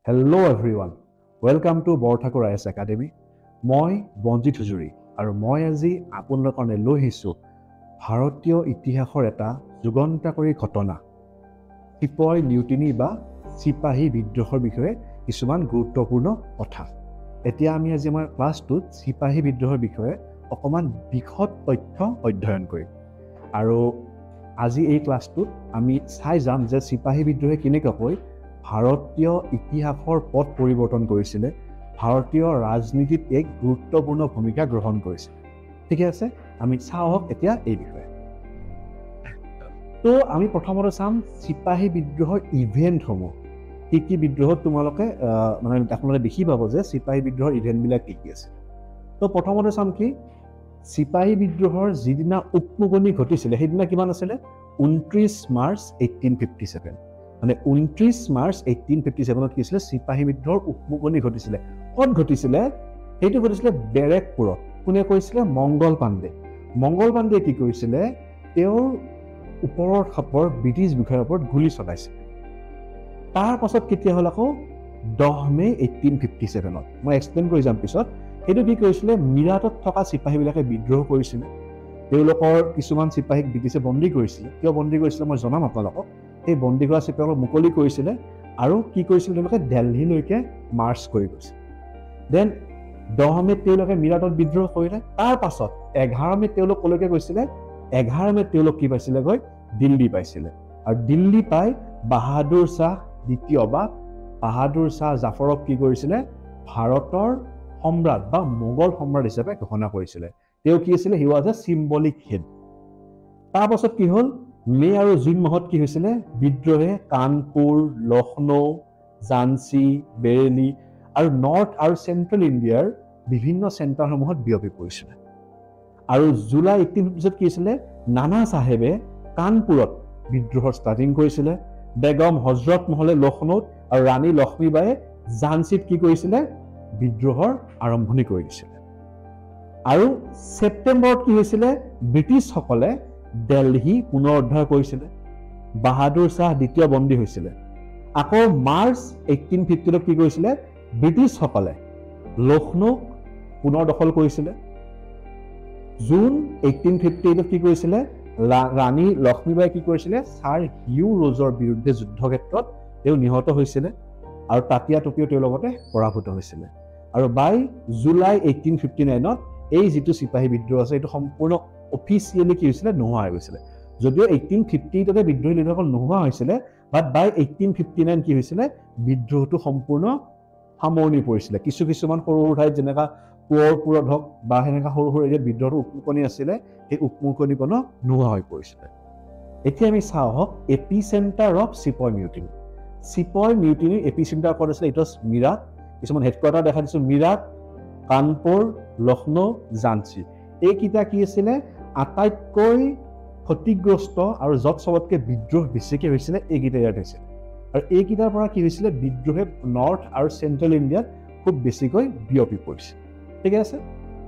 Hello everyone, welcome to Borthakur IS Academy. মই বঞ্জিত হুজুৰি আৰু মই আজি আপোনালোকৰ কাৰণে লৈ আহিছোঁ ভাৰতীয় ইতিহাসৰ এটা যুগান্তকাৰী ঘটনা চিপাহী মিউটিনি বা চিপাহী বিদ্ৰোহৰ বিষয়ে কিছুমান গুৰুত্বপূৰ্ণ কথা। এতিয়া আমি আজি আমাৰ ক্লাছটোত চিপাহী বিদ্ৰোহৰ বিষয়ে অকমান বিশদ তথ্য অধ্যয়ন কৰিম আৰু আজি এই ক্লাছটোত আমি চাই যাম যে চিপাহী বিদ্ৰোহে কেনেকৈ ভাৰতীয় ইতিহাসৰ পথ পৰিৱৰ্তন কৰিছিলে, ভাৰতীয় ৰাজনীতিত এক গুৰুত্বপূৰ্ণ ভূমিকা গ্ৰহণ কৰিছে। ঠিক আছে, আমি চাওক এতিয়া এই বিষয়ে। তো আমি প্ৰথমতে চাম চিপাহী বিদ্ৰোহৰ ইভেণ্টসমূহ। কি বিদ্ৰোহত তোমালোকে আপোনালোকে দেখি পাব যে চিপাহী বিদ্ৰোহৰ ইভেণ্টবিলাক কি আছে। তো প্ৰথমতে চাম কি চিপাহী বিদ্ৰোহৰ যিদিনা উকমুকনি ঘটিছিলে সেইদিনা কিমান আছিলে 29 মাৰ্চ 1857। মানে 29 মাৰ্চ 1857 কি হৈছিলে চিপাহী বিদ্ৰোহৰ উকমুকনি ঘটিছিলে। ক'ত ঘটিছিলে? সেইটো ঘটিছিলে বেৰেকপুৰত। কোনে কৈছিলে? মংগল পাণ্ডে। মংগল পাণ্ডে কি কৰিছিলে? তেওঁৰ ওপৰৰ খাপৰ ব্ৰিটিছ বিষয়াৰ ওপৰত গুলী চলাইছে। তাৰ পাছত কেতিয়া হ'ল আকৌ 10 মে 1857। মই এক্সপ্লেইন কৰি যাম পিছত। সেইটো কি কৰিছিলে? মিৰাটত থকা চিপাহীবিলাকে বিদ্ৰোহ কৰিছিলে। তেওঁলোকৰ কিছুমান চিপাহীক ব্ৰিটিছে বন্দী কৰিছিলে। কিয় বন্দী কৰিছিলে মই জনাম আপোনালোকক। সেই বন্দী কৰা চিপাহীক মুকলি কৰিছিলে আৰু কি কৰিছিলে তেওঁলোকে দিল্লীলৈকে মাৰ্চ কৰি গৈছে। দেন 10 মেত তেওঁলোকে মিৰাটত বিদ্ৰোহ কৰিলে। তাৰ পাছত 11 মেত তেওঁলোক কলৈকে গৈছিলে? 11 মেত তেওঁলোক কি পাইছিলে? গৈ দিল্লী পাইছিলে। আৰু দিল্লী পাই বাহাদুৰ শ্বাহ দ্বিতীয় বা বাহাদুৰ শ্বাহ জাফৰক কি কৰিছিলে? ভাৰতৰ সম্ৰাট বা মোগল সম্ৰাট হিচাপে ঘোষণা কৰিছিলে। তেওঁ কি আছিলে? He was a symbolic head. তাৰ পাছত কি হ'ল? মে আৰু জুন মাহত কি হৈছিলে? বিদ্ৰোহে কানপুৰ, লক্ষ্ণৌ, ঝান্সী, বেৰেলী আৰু নৰ্থ আৰু চেণ্ট্ৰেল ইণ্ডিয়াৰ বিভিন্ন চেণ্টাৰসমূহত বিয়পি পৰিছিলে। আৰু জুলাই 1850 কি হৈছিলে? নানা চাহেবে কানপুৰত বিদ্ৰোহৰ ষ্টাৰ্টিং কৰিছিলে। বেগম হজৰত মহলে লক্ষ্ণৌত আৰু ৰাণী লক্ষ্মীবায়ে ঝান্সীত কি কৰিছিলে? বিদ্ৰোহৰ আৰম্ভণি কৰি দিছিলে। আৰু ছেপ্টেম্বৰত কি হৈছিলে? ব্ৰিটিছসকলে দিল্লী পুনৰ উদ্ধাৰ কৰিছিলে। বাহাদুৰ শ্বাহ দ্বিতীয় বন্দী হৈছিলে। আকৌ মাৰ্চ 1850 কি কৰিছিলে? ব্ৰিটিছসকলে লক্ষ্ণৌক পুনৰ দখল কৰিছিলে। জুন 1858 কি কৰিছিলে? ৰাণী লক্ষ্মীবাই কি কৰিছিলে? ছাৰ হিউ ৰোজৰ বিৰুদ্ধে যুদ্ধক্ষেত্ৰত তেওঁ নিহত হৈছিলে আৰু তাতিয়া টুপিও তেওঁৰ লগতে পৰাভূত হৈছিলে। আৰু বাই জুলাই 1859 এই যিটো চিপাহী বিদ্ৰোহ আছে এইটো সম্পূৰ্ণ অফিচিয়েলি কি হৈছিলে? নোহোৱা হৈ গৈছিলে। যদিও 1858 বিদ্ৰোহী লিডাৰসকল নোহোৱা হৈছিলে, বাট বাই 1859 কি হৈছিলে? বিদ্ৰোহটো সম্পূৰ্ণ সামৰণি পৰিছিলে। কিছুমান সৰু সৰু ঠাইত যেনেকা কোঁৱৰপুৰত হওক বা সেনেকা সৰু সৰু এৰিয়াত বিদ্ৰোহৰ উকমুকনি আছিলে, সেই উকমুকনিকণো নোহোৱা হৈ পৰিছিলে। এতিয়া আমি চাওঁ হওক এপি চেণ্টাৰ অফ চিপাহী মিউটিনি। চিপাহী মিউটিনিৰ এপি চেণ্টাৰ ক'ত আছিলে? এইটো মিৰাট। কিছুমান হেডকোৱাৰ্টাৰ দেখা দিছোঁ মিৰাট, কানপুৰ, লক্ষ্ণৌ, ঝান্সী। এইকেইটা কি আছিলে? আটাইতকৈ ক্ষতিগ্ৰস্ত আৰু য'ত চবতকৈ বিদ্ৰোহ বেছিকৈ হৈছিলে এইকেইটা ইয়াত হৈছিলে। আৰু এইকেইটাৰ পৰা কি হৈছিলে? বিদ্ৰোহে নৰ্থ আৰু চেণ্ট্ৰেল ইণ্ডিয়াত খুব বেছিকৈ বিয়পি পৰিছে। ঠিক আছে,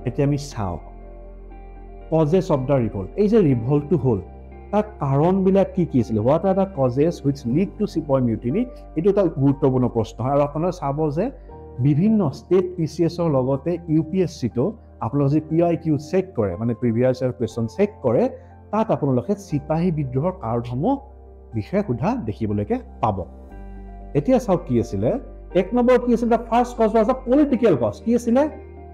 এতিয়া আমি চাওঁ কজেছ অফ দ্য ৰিভল্ট। এই যে ৰিভল্টটো হ'ল তাৰ কাৰণবিলাক কি আছিলে? What are the causes which lead to চিপাহী মিউটিনি? এইটো এটা গুৰুত্বপূৰ্ণ প্ৰশ্ন হয়। আৰু আপোনালোকে চাব যে বিভিন্ন ষ্টেট PCSৰ লগতে UPSCটো আপোনালোকে যদি PIQ চেক কৰে, মানে প্ৰিভিয়াছ ইয়াৰ কুৱেশ্যন চেক কৰে, তাত আপোনালোকে চিপাহী বিদ্ৰোহৰ কাৰণসমূহ বিষয়ে সোধা দেখিবলৈকে পাব। এতিয়া চাওক কি আছিলে? 1 নম্বৰ কি আছিলে? The first cause was the political cause. কি আছিলে?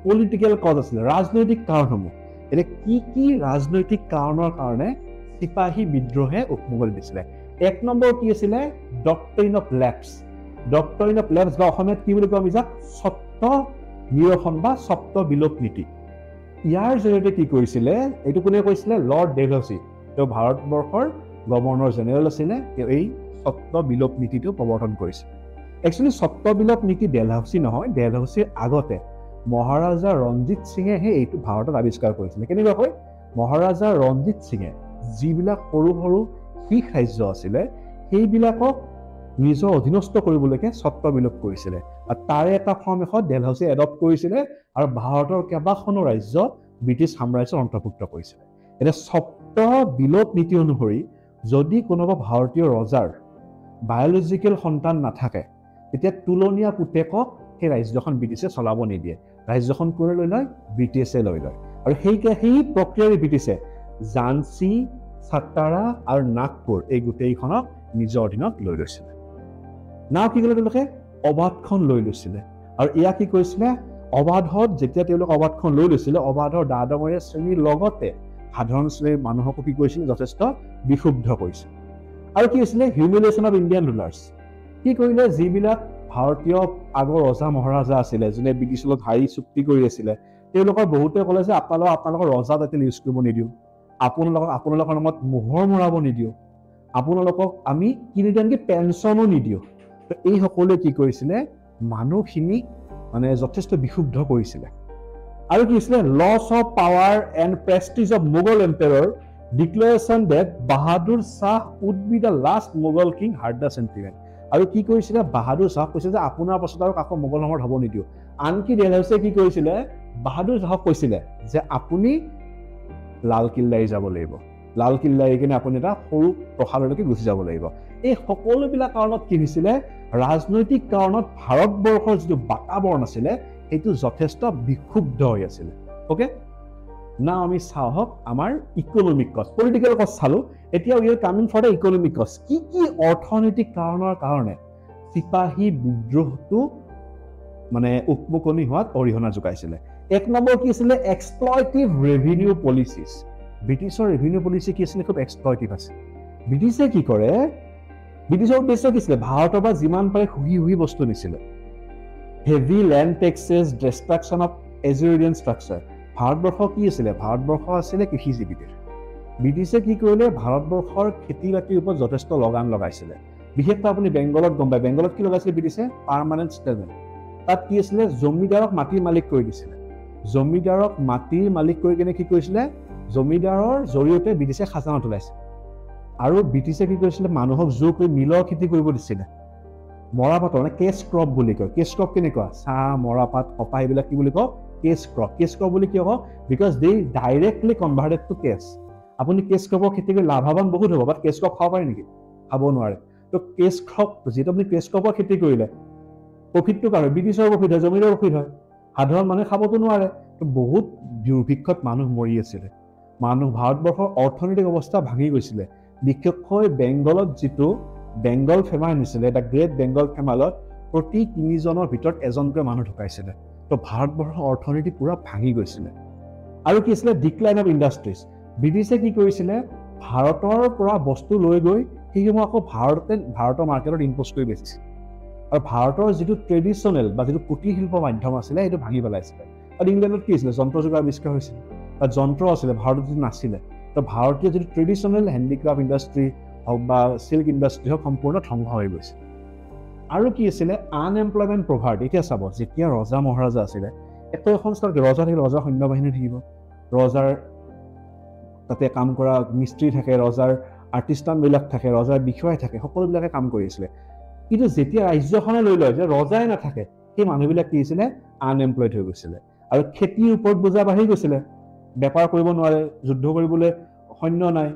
পলিটিকেল কজ আছিলে, ৰাজনৈতিক কাৰণসমূহ। এতিয়া কি ৰাজনৈতিক কাৰণৰ কাৰণে চিপাহী বিদ্ৰোহে উকমুকনি দিছিলে? 1 নম্বৰ কি আছিলে? Doctrine of lapse. Doctrine of lapse বা অসমীয়াত কি বুলি কওঁ আমি যাক? স্বত্ব নিৰসন বা স্বত্ব বিলোপ নীতি। ইয়াৰ জৰিয়তে কি কৰিছিলে? এইটো কোনে কৈছিলে? Lord Dalhousie. তেওঁ ভাৰতবৰ্ষৰ গভৰ্ণৰ জেনেৰেল আছিলে। তেওঁ এই স্বত্ব বিলোপ নীতিটো প্ৰৱৰ্তন কৰিছিলে। একচুৱেলি স্বত্ব বিলোপ নীতি ডেলহাউচি নহয়, ডেলহাউচিৰ আগতে মহাৰাজা ৰঞ্জিত সিঙেহে এইটো ভাৰতত আৱিষ্কাৰ কৰিছিলে। কেনেকুৱাকৈ? মহাৰাজা ৰঞ্জিত সিঙে যিবিলাক সৰু সৰু শিখ ৰাজ্য আছিলে সেইবিলাকক নিজৰ অধীনস্থ কৰিবলৈকে স্বত্ব বিলোপ কৰিছিলে। আৰু তাৰে এটা ফৰ্ম এখন ডেলহাউচিয়ে এডপ্ট কৰিছিলে আৰু ভাৰতৰ কেইবাখনো ৰাজ্য ব্ৰিটিছ সাম্ৰাজ্যত অন্তৰ্ভুক্ত কৰিছিলে। এতিয়া স্বত্ব বিলোপ নীতি অনুসৰি যদি কোনোবা ভাৰতীয় ৰজাৰ বায়'লজিকেল সন্তান নাথাকে, তেতিয়া তুলনীয়া পুতেকক সেই ৰাজ্যখন ব্ৰিটিছে চলাব নিদিয়ে ৰাজ্যখন কোনে লৈ লয় ব্ৰিটিছে লৈ লয় আৰু সেই প্ৰক্ৰিয়াৰে ব্ৰিটিছে ঝান্সী ছাটাৰা আৰু নাগপুৰ এই গোটেইখনক নিজৰ অধীনত লৈ লৈছিলে নাও কি কৰিলে তেওঁলোকে অবাধখন লৈ লৈছিলে আৰু এয়া কি কৰিছিলে অবাধত যেতিয়া তেওঁলোকে অবাধখন লৈ লৈছিলে অবাধৰ দাদমৰীয়া শ্ৰেণীৰ লগতে সাধাৰণ শ্ৰেণীৰ মানুহকো কি কৰিছিলে যথেষ্ট বিক্ষুব্ধ কৰিছিল আৰু কি হৈছিলে হিউমিলিয়েশ্যন অফ ইণ্ডিয়ান ৰুলাৰ্ছ কি কৰিলে যিবিলাক ভাৰতীয় আগৰ ৰজা মহাৰাজা আছিলে যোনে ব্ৰিটিছৰ লগত হাৰি চুক্তি কৰি আছিলে তেওঁলোকৰ বহুতে ক'লে যে আপোনালোকৰ ৰজা টাইটেল ইউজ কৰিব নিদিওঁ আপোনালোকৰ নামত মোহৰ মৰাব নিদিওঁ আপোনালোকক আমি কিনিদানকি পেঞ্চনো নিদিওঁ তো এই সকলোৱে কি কৰিছিলে মানুহখিনিক মানে যথেষ্ট বিক্ষুব্ধ কৰিছিলে আৰু কি হৈছিলে loss of power and prestige of Mughal empire declaration that Bahadur Shah would be the last Mughal king hurt the sentiment আৰু কি কৰিছিলে বাহাদুৰ শ্বাহ কৈছিলে যে আপোনাৰ পাছত আৰু কাকো মোগল সময়ত হ'ব নিদিওঁ আনকি ডেলহাউছে কি কৰিছিলে বাহাদুৰ শ্বাহক কৈছিলে যে আপুনি লালকিল্লাই যাব লাগিব লালকিল্লাই কিনে আপুনি এটা সৰু প্ৰসাদলৈকে গুচি যাব লাগিব এই সকলোবিলাক কাৰণত কি হৈছিলে ৰাজনৈতিক কাৰণত ভাৰতবৰ্ষৰ যিটো বাতাবৰণ আছিলে সেইটো যথেষ্ট বিক্ষুব্ধ হৈ আছিলে অ'কে না আমি চাওক আমাৰ ইকনমিক কষ্ট পলিটিকেল কষ্ট চালো এতিয়া we are coming for the economic cause কি অৰ্থনৈতিক কাৰণৰ কাৰণে চিপাহী বিদ্ৰোহটো মানে উকমুকনি হোৱাত অৰিহণা যোগাইছিলে এক নম্বৰ কি আছিলে এক্সপ্লয়টিভ ৰেভিনিউ পলিচিছ ব্ৰিটিছৰ ৰেভিনিউ পলিচি কি আছিলে খুব এক্সপ্লয়টিভ আছিল ব্ৰিটিছে কি কৰে ব্ৰিটিছৰ উদ্দেশ্য কি আছিলে ভাৰতৰ পৰা যিমান পাৰে হুহি বস্তু নিছিলে heavy land taxes destruction of agrarian structure Bharatvarsha কি আছিলে ভাৰতবৰ্ষ আছিলে কৃষিজীৱিৰ ব্ৰিটিছে কি কৰিলে ভাৰতবৰ্ষৰ খেতি বাতিৰ ওপৰত যথেষ্ট লগান লগাইছিলে বিশেষকৈ আপুনি বেংগলত গম পায় বেংগলত কি লগাইছিলে ব্ৰিটিছে পাৰ্মানেণ্ট ষ্টেটমেণ্ট তাত কি আছিলে জমিদাৰক মাটিৰ মালিক কৰি দিছিলে জমিদাৰক মাটিৰ মালিক কৰি কিনে কি কৰিছিলে জমিদাৰৰ জৰিয়তে ব্ৰিটিছে খাজানা তোলাইছে আৰু ব্ৰিটিছে কি কৰিছিলে মানুহক জোৰ কৰি মিলৰ খেতি কৰিব দিছিলে মৰাপাতৰ মানে কেছ ক্ৰপ বুলি কয় কেছ ক্ৰপ কেনেকুৱা চাহ মৰাপাত কপাহ এইবিলাক কি বুলি কয় কেছ ক্ৰপ বুলি কিয় কয় because they directly converted to cash আপুনি কেছ ক্ৰপৰ খেতি কৰি লাভৱান বহুত হ'ব বাট কেছ ক্ৰপ খাব পাৰে নেকি খাব নোৱাৰে তো কেছ ক্ৰপ যিটো আপুনি কেছ ক্ৰপৰ খেতি কৰিলে প্ৰফিটটো কাৰণে ব্ৰিটিছৰ প্ৰফিট হয় জমিদাৰৰ প্ৰফিট হয় সাধাৰণ মানুহে খাবতো নোৱাৰে তো বহুত দুৰ্ভিক্ষত মানুহ মৰি আছিলে ভাৰতবৰ্ষৰ অৰ্থনৈতিক অৱস্থা ভাঙি গৈছিলে বিশেষকৈ বেংগলত যিটো বেংগল ফেমাৰ আনিছিলে এটা গ্ৰেট বেংগল ফেমালত প্ৰতি ৩ জনৰ ভিতৰত এজনকৈ মানুহ ঢুকাইছিলে তো ভাৰতবৰ্ষৰ অৰ্থনীতি পুৰা ভাঙি গৈছিলে আৰু কি আছিলে ডিক্লাইন অফ ইণ্ডাষ্ট্ৰিজ ব্ৰিটিছে কি কৰিছিলে ভাৰতৰ পৰা বস্তু লৈ গৈ সেইসমূহ আকৌ ভাৰতৰ মাৰ্কেটত ইম্প'জ কৰি বেচিছিল আৰু ভাৰতৰ যিটো ট্ৰেডিশ্যনেল বা যিটো কুটীৰ শিল্প মাধ্যম আছিলে সেইটো ভাঙি পেলাইছিলে আৰু ইংলেণ্ডত কি আছিলে যন্ত্ৰ যুগৰ আৱিষ্কাৰ হৈছিলে বা যন্ত্ৰ আছিলে ভাৰতত যিটো নাছিলে তো ভাৰতীয় যিটো ট্ৰেডিশ্যনেল হেণ্ডিক্ৰাফ্ট ইণ্ডাষ্ট্ৰী হওক বা চিল্ক ইণ্ডাষ্ট্ৰী হওক সম্পূৰ্ণ ধ্বংস হৈ গৈছে আৰু কি আছিলে আনএমপ্লয়মেণ্ট প্ৰভাৰ্টি এতিয়া চাব যেতিয়া ৰজা মহাৰাজা আছিলে এখন স্থলত ৰজা থাকিলে ৰজাৰ সৈন্যবাহিনী থাকিব ৰজাৰ তাতে কাম কৰা মিস্ত্ৰী থাকে ৰজাৰ আৰ্টিষ্টানবিলাক থাকে ৰজাৰ বিষয়াই থাকে সকলোবিলাকে কাম কৰি আছিলে কিন্তু যেতিয়া ৰাজ্যখনে লৈ লয় যে ৰজাই নাথাকে সেই মানুহবিলাক কি হৈছিলে আনএমপ্লয়ড হৈ গৈছিলে আৰু খেতিৰ ওপৰত বোজা বাঢ়ি গৈছিলে বেপাৰ কৰিব নোৱাৰে যুদ্ধ কৰিবলৈ সৈন্য নাই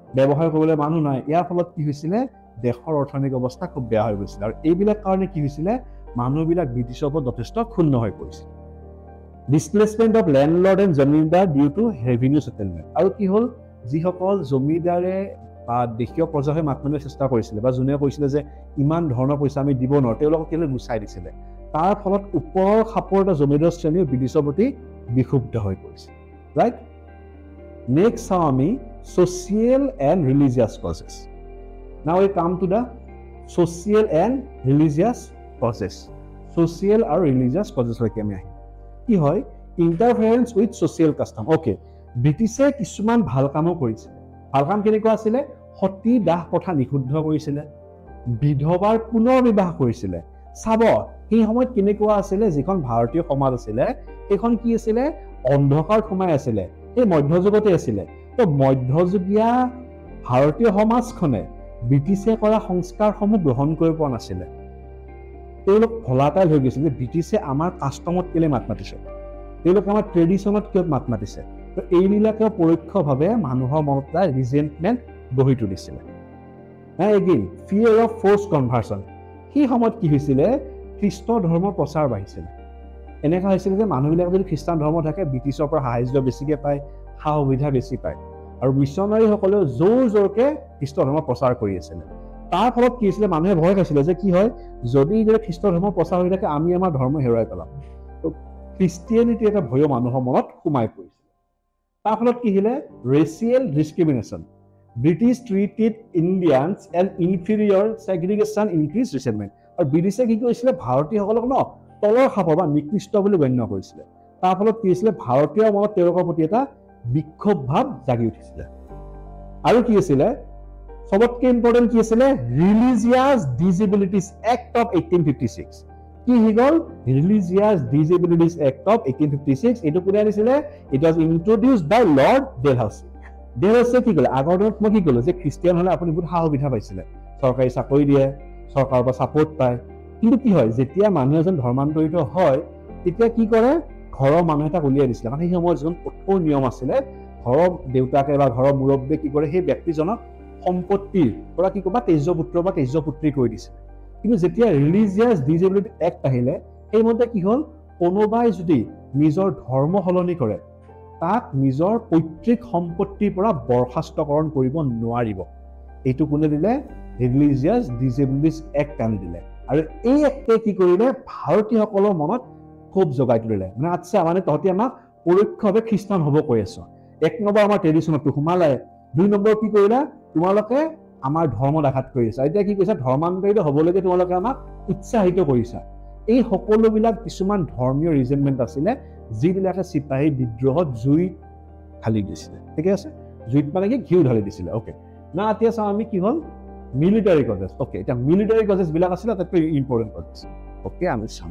ব্যৱসায় কৰিবলৈ মানুহ নাই ইয়াৰ ফলত কি হৈছিলে দেশৰ অৰ্থনৈতিক অৱস্থা খুব বেয়া হৈ গৈছিলে আৰু এইবিলাক কাৰণে কি হৈছিলে মানুহবিলাক ব্ৰিটিছৰ ওপৰত যথেষ্ট ক্ষুণ্ণ হৈ পৰিছিল displacement of landlord and zamindar due to revenue settlement আৰু কি হ'ল যিসকল জমিদাৰে বা দেশীয় প্ৰজা হৈ মাত মাতিবলৈ চেষ্টা কৰিছিলে বা যোনে কৈছিলে যে ইমান ধৰণৰ পইচা আমি দিব নোৱাৰোঁ তেওঁলোকক কেলৈ গুচাই দিছিলে তাৰ ফলত ওপৰৰ খাপৰ এটা জমিদাৰ শ্ৰেণীও ব্ৰিটিছৰ প্ৰতি বিক্ষুব্ধ হৈ পৰিছিল ৰাইট নেক্সট চাওঁ আমি social and religious causes. Now we come to the social and religious causes. Social or religious causes like আমি আহিম কি হয় interference with social custom. Okay, ব্ৰিটিছে কিছুমান ভাল কামো কৰিছিলে ভাল কাম কেনেকুৱা আছিলে সতী দাহ প্ৰথা নিষিদ্ধ কৰিছিলে বিধৱাৰ পুনৰ বিবাহ কৰিছিলে চাব সেই সময়ত কেনেকুৱা আছিলে যিখন ভাৰতীয় সমাজ আছিলে সেইখন কি আছিলে অন্ধকাৰত সোমাই আছিলে এই মধ্যযুগতে আছিলে তো মধ্যযুগীয়া ভাৰতীয় সমাজখনে ব্ৰিটিছে কৰা সংস্কাৰসমূহ গ্ৰহণ কৰিব পৰা নাছিলে তেওঁলোক ভলাটাইল হৈ গৈছিল যে ব্ৰিটিছে আমাৰ কাষ্টমত কেলে মাত মাতিছে তেওঁলোক আমাৰ ট্ৰেডিশ্যনত কিয় মাত মাতিছে তো এইবিলাকে পৰোক্ষভাৱে মানুহৰ মনত এটা ৰিজেণ্টমেণ্ট গঢ়ি তুলিছিলে এগেইন ফিয়াৰ অফ ফ'ৰ্চ কনভাৰ্চন সেই সময়ত কি হৈছিলে খ্ৰীষ্ট ধৰ্মৰ প্ৰচাৰ বাঢ়িছিলে এনেকুৱা হৈছিলে যে মানুহবিলাক যদি খ্ৰীষ্টান ধৰ্ম থাকে ব্ৰিটিছৰ পৰা সাহায্য বেছিকৈ পায় সা সুবিধা বেছি পায় আৰু মিছনাৰীসকলেও জোৰকৈ খ্ৰীষ্ট ধৰ্ম প্ৰচাৰ কৰি আছিলে তাৰ ফলত কি হৈছিলে মানুহে ভয় খাইছিলে যে কি হয় যদি খ্ৰীষ্ট ধৰ্ম প্ৰচাৰ হৈ থাকে আমি আমাৰ ধৰ্ম হেৰুৱাই পেলাম তো খ্ৰীষ্টিয়ানিটি এটা ভয় মানুহৰ মনত সোমাই পৰিছিলে তাৰ ফলত কি হ'লে racial discrimination British treated Indians and inferior segregation increase resentment আৰু ব্ৰিটিছে কি কৰিছিলে ভাৰতীয়সকলক তলৰ খাপৰ বা নিকৃষ্ট বুলি গণ্য কৰিছিলে তাৰ ফলত কি হৈছিলে ভাৰতীয় মনত তেওঁলোকৰ প্ৰতি এটা বিক্ষোভ ভাৱ জাগি উঠিছিলে আৰু কি হৈছিলে সবতকৈ ইম্পৰ্টেণ্ট কি আছিলে ৰিলিজিয়াছ ডিজেবিলিটিজ এক্ট অফ 1856 কি হৈ গ'ল ৰিলিজিয়াছ ডিজেবিলিটিজ এক্ট অফ 1856 এইটো কোনে আনিছিলে it was introduced by Lord Dalhousie ডেলহাউচিয়ে কি ক'লে আগৰ দিনত মই কি ক'লো যে খ্ৰীষ্টিয়ান হ'লে আপুনি বহুত সা সুবিধা পাইছিলে চৰকাৰী চাকৰি দিয়ে চৰকাৰৰ পৰা ছাপোৰ্ট পায় কিন্তু কি হয় যেতিয়া মানুহ এজন ধৰ্মান্তৰিত হয় তেতিয়া কি কৰে ঘৰৰ মানুহ এটাক উলিয়াই দিছিলে কাৰণ সেই সময়ত যোন কঠোৰ নিয়ম আছিলে ঘৰৰ দেউতাকে বা ঘৰৰ মুৰব্বীয়ে কি কৰে সেই ব্যক্তিজনক সম্পত্তিৰ পৰা কি ক'বা তেজপুত্ৰ বা তেজপুত্ৰী কৰি দিছিলে কিন্তু যেতিয়া ৰিলিজিয়াছ ডিজেবিলিটি এক্ট আহিলে সেইমতে কি হ'ল কোনোবাই যদি নিজৰ ধৰ্ম সলনি কৰে তাক নিজৰ পৈতৃক সম্পত্তিৰ পৰা বৰখাস্তকৰণ কৰিব নোৱাৰিব এইটো কোনে দিলে ৰিলিজিয়াছ ডিজেবিলিটিজ এক্ট আনি দিলে আৰু এই এক্টে কি কৰিলে ভাৰতীয়সকলৰ মনত ক্ষোভ জগাই তুলিলে মানে আচ্ছা মানে তহঁতি আমাক পৰোক্ষভাৱে খ্ৰীষ্টান হ'ব কৈ আছ এক নম্বৰ আমাৰ ট্ৰেডিশ্যনতো সোমালে দুই নম্বৰ কি কৰিলা তোমালোকে আমাৰ ধৰ্মত আঘাত কৰিছা এতিয়া কি কৈছা ধৰ্মান্তৰিত হ'বলৈকে তোমালোকে আমাক উৎসাহিত কৰিছা এই সকলোবিলাক কিছুমান ধৰ্মীয় ৰিজনমেণ্ট আছিলে যিবিলাকে চিপাহী বিদ্ৰোহত জুইত ঢালি দিছিলে ঠিক আছে জুইত মানে কি ঘিউ ঢালি দিছিলে অ'কে না এতিয়া চাওঁ আমি কি হ'ল মিলিটাৰী কজেছ অ'কে এতিয়া মিলিটাৰী কজেছবিলাক আছিলে আটাইতকৈ ইম্পৰ্টেণ্ট কজেছ অ'কে আমি চাম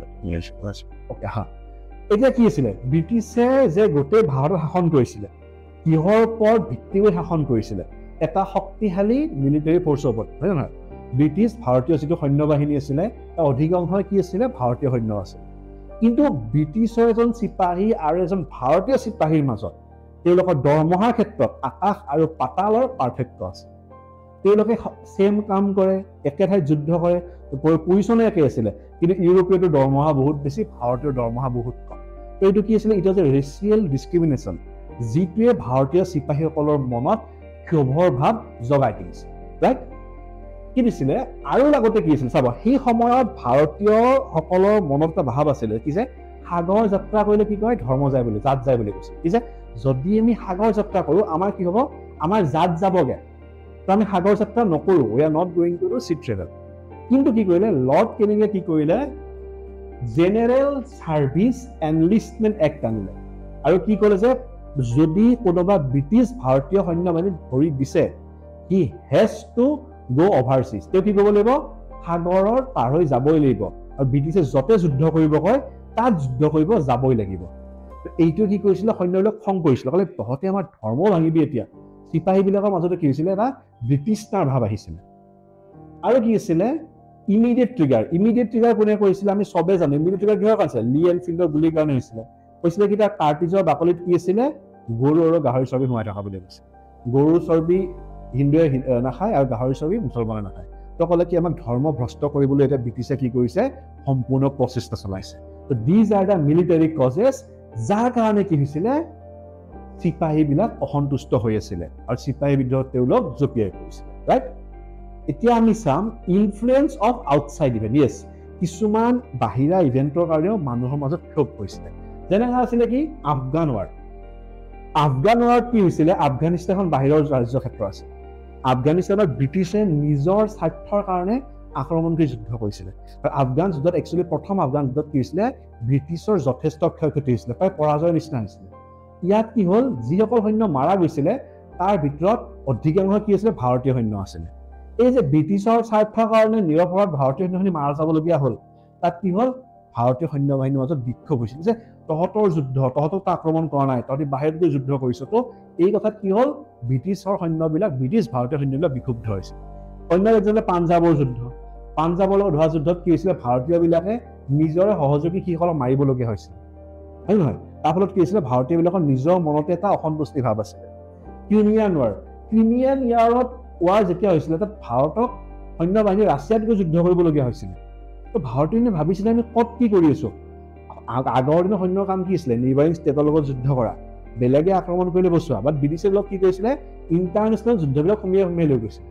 অ'কে হা এতিয়া কি আছিলে ব্ৰিটিছে যে গোটেই ভাৰতত শাসন কৰিছিলে কিহৰ ওপৰত ভিত্তি কৰি শাসন কৰিছিলে এটা শক্তিশালী মিলিটাৰী ফ'ৰ্চৰ ওপৰত হয় নহয় ব্ৰিটিছ ভাৰতীয় যিটো সৈন্য বাহিনী আছিলে তাৰ অধিকাংশ কি আছিলে ভাৰতীয় সৈন্য আছিলে কিন্তু ব্ৰিটিছৰ এজন চিপাহী আৰু এজন ভাৰতীয় চিপাহীৰ মাজত তেওঁলোকৰ দৰমহাৰ ক্ষেত্ৰত আকাশ আৰু পাতালৰ পাৰ্থক্য আছে তেওঁলোকে ছেম কাম কৰে একে ঠাইত যুদ্ধ কৰে পজিশ্যনে একে আছিলে কিন্তু ইউৰোপীয়টো দৰমহা বহুত বেছি ভাৰতীয় দৰমহা বহুত কম এইটো কি আছিলে it was a racial discrimination যিটোৱে ভাৰতীয় চিপাহীসকলৰ মনত ক্ষোভৰ ভাৱ জগাই তুলিছে ৰাইট কি দিছিলে আৰু লগতে কি আছিল চাব সেই সময়ত ভাৰতীয়সকলৰ মনত এটা ভাৱ আছিলে কি যে সাগৰ যাত্ৰা কৰিলে কি কয় ধৰ্ম যায় বুলি জাত যায় বুলি কৈছে কি যে যদি আমি সাগৰ যাত্ৰা কৰোঁ আমাৰ কি হ'ব আমাৰ জাত যাবগে তো আমি সাগৰ যাত্ৰা নকৰোঁ we are not going to do C travel কিন্তু কি কৰিলে লৰ্ড কেনিঙে কি কৰিলে জেনেৰেল ছাৰ্ভিচ এনলিষ্টমেণ্ট এক্ট আনিলে আৰু কি ক'লে যে যদি কোনোবা ব্ৰিটিছ ভাৰতীয় সৈন্য বাহিনীত ভৰি দিছে he has to go overseas তেওঁ কি কৰিব লাগিব সাগৰৰ পাৰ হৈ যাবই লাগিব আৰু ব্ৰিটিছে য'তে যুদ্ধ কৰিব কয় তাত যুদ্ধ কৰিব যাবই লাগিব এইটো কি কৰিছিলে সৈন্যবিলাক খং কৰিছিলে ক'লে তহঁতে আমাৰ ধৰ্ম ভাঙিবি এতিয়া চিপাহীবিলাকৰ মাজতে কি হৈছিলে এটা ব্ৰিটিছনাৰ ভাৱ আহিছিলে আৰু কি আছিলে ইমিডিয়েট ট্ৰিগাৰ কোনে কৰিছিলে আমি চবে জানো ইমিডিয়েট ট্ৰিগাৰ কিহৰ কাৰণে আছিলে লি এনফিল্ডৰ গুলিৰ কাৰণে হৈছিলে কৈছিলে কি তাৰ কাৰ্টিজৰ বাকলিত কি আছিলে গৰু আৰু গাহৰি চৰ্বি সোমাই থকা বুলি কৈছে গৰুৰ চৰ্বি হিন্দুৱে নাখায় আৰু গাহৰি চৰ্বি মুছলমানে নাখায় তো ক'লে কি আমাক ধৰ্ম ভ্ৰষ্ট কৰিবলৈ এতিয়া ব্ৰিটিছে কি কৰিছে সম্পূৰ্ণ প্ৰচেষ্টা চলাইছে তো these are the military causes যাৰ কাৰণে কি হৈছিলে চিপাহীবিলাক অসন্তুষ্ট হৈ আছিলে আৰু চিপাহী বিদ্ৰোহত তেওঁলোক জঁপিয়াই পৰিছিলে ৰাইট এতিয়া আমি চাম ইনফ্লুৱেঞ্চ অফ আউটছাইড ইভেণ্ট য়েছ কিছুমান বাহিৰা ইভেণ্টৰ কাৰণেও মানুহৰ মাজত ক্ষোভ হৈছিলে যেনেকৈ আছিলে কি আফগান ৱাৰত কি হৈছিলে আফগানিস্তানখন বাহিৰৰ ৰাজ্যক্ষেত্ৰ আছে আফগানিস্তানত ব্ৰিটিছে নিজৰ স্বাৰ্থৰ কাৰণে আক্ৰমণ কৰি যুদ্ধ কৰিছিলে আৰু আফগান যুদ্ধত একচুৱেলি প্ৰথম আফগান যুদ্ধত কি হৈছিলে ব্ৰিটিছৰ যথেষ্ট ক্ষয়ক্ষতি হৈছিলে প্ৰায় পৰাজয়ৰ নিচিনা হৈছিলে ইয়াত কি হ'ল যিসকল সৈন্য মাৰা গৈছিলে তাৰ ভিতৰত অধিকাংশ কি আছিলে ভাৰতীয় সৈন্য আছিলে এই যে ব্ৰিটিছৰ স্বাৰ্থৰ কাৰণে নিৰপৰাধ ভাৰতীয় সৈন্যখিনি মাৰা যাবলগীয়া হ'ল তাত কি হ'ল ভাৰতীয় সৈন্য বাহিনীৰ মাজত বিক্ষোভ হৈছিল যে তহঁতৰ যুদ্ধ তহঁতক আক্ৰমণ কৰা নাই তহঁতি বাহিৰত গৈ যুদ্ধ কৰিছ তো এই কথাত কি হ'ল ব্ৰিটিছৰ সৈন্যবিলাক ব্ৰিটিছ ভাৰতীয় সৈন্যবিলাক বিক্ষুব্ধ হৈছিল অন্য এজনে পাঞ্জাৱৰ যুদ্ধ পাঞ্জাৱৰ লগত হোৱা যুদ্ধত কি হৈছিলে ভাৰতীয়বিলাকে নিজৰে সহযোগী সেইসকলক মাৰিবলগীয়া হৈছিল হয় নহয় তাৰ ফলত কি হৈছিলে ভাৰতীয়বিলাকৰ নিজৰ মনতে এটা অসন্তুষ্টি ভাৱ আছিলে ক্ৰিমিয়ান ৱাৰ যেতিয়া হৈছিলে তাত ভাৰতক সৈন্য বাহিনী ৰাছিয়াত গৈ যুদ্ধ কৰিবলগীয়া হৈছিলে তো ভাৰতীয় ভাবিছিলে আমি ক'ত কি কৰি আছো আগৰ দিনৰ সৈন্যৰ কাম কি আছিলে নেইবাৰিং ষ্টেটৰ লগত যুদ্ধ কৰা বেলেগে আক্ৰমণ কৰিলে বচোৱা বাট ব্ৰিটিছে লগ কি কৰিছিলে ইণ্টাৰনেশ্যনেল যুদ্ধবিলাক সুমিয়াই লৈ গৈছিলে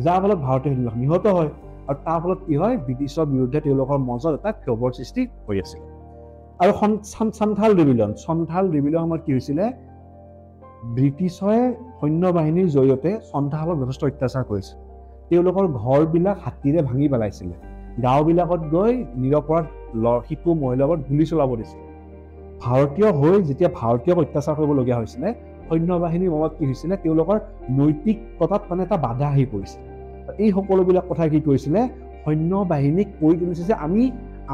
যাৰ ফলত ভাৰতীয় সৈন্য নিহত হয় আৰু তাৰ ফলত কি হয় ব্ৰিটিছৰ বিৰুদ্ধে তেওঁলোকৰ মঞ্চত এটা ক্ষোভৰ সৃষ্টি হৈ আছিল আৰু সন্থাল ৰিবিলিয়ন সময়ত কি হৈছিলে ব্ৰিটিছৰে সৈন্য বাহিনীৰ জৰিয়তে সন্থালক যথেষ্ট অত্যাচাৰ কৰিছিল তেওঁলোকৰ ঘৰবিলাক হাতীৰে ভাঙি পেলাইছিলে গাঁওবিলাকত গৈ নিৰপৰাধ শিশু মহিলাবোৰক গুলি চলাব দিছিল ভাৰতীয় হৈ যেতিয়া ভাৰতীয়ক অত্যাচাৰ কৰিবলগীয়া হৈছিলে সৈন্য বাহিনীৰ মনত কি হৈছিলে তেওঁলোকৰ নৈতিকতাত মানে এটা বাধা আহি পৰিছিল এই সকলোবিলাক কথা কি কৰিছিলে সৈন্য বাহিনীক কৈ তুলিছে যে আমি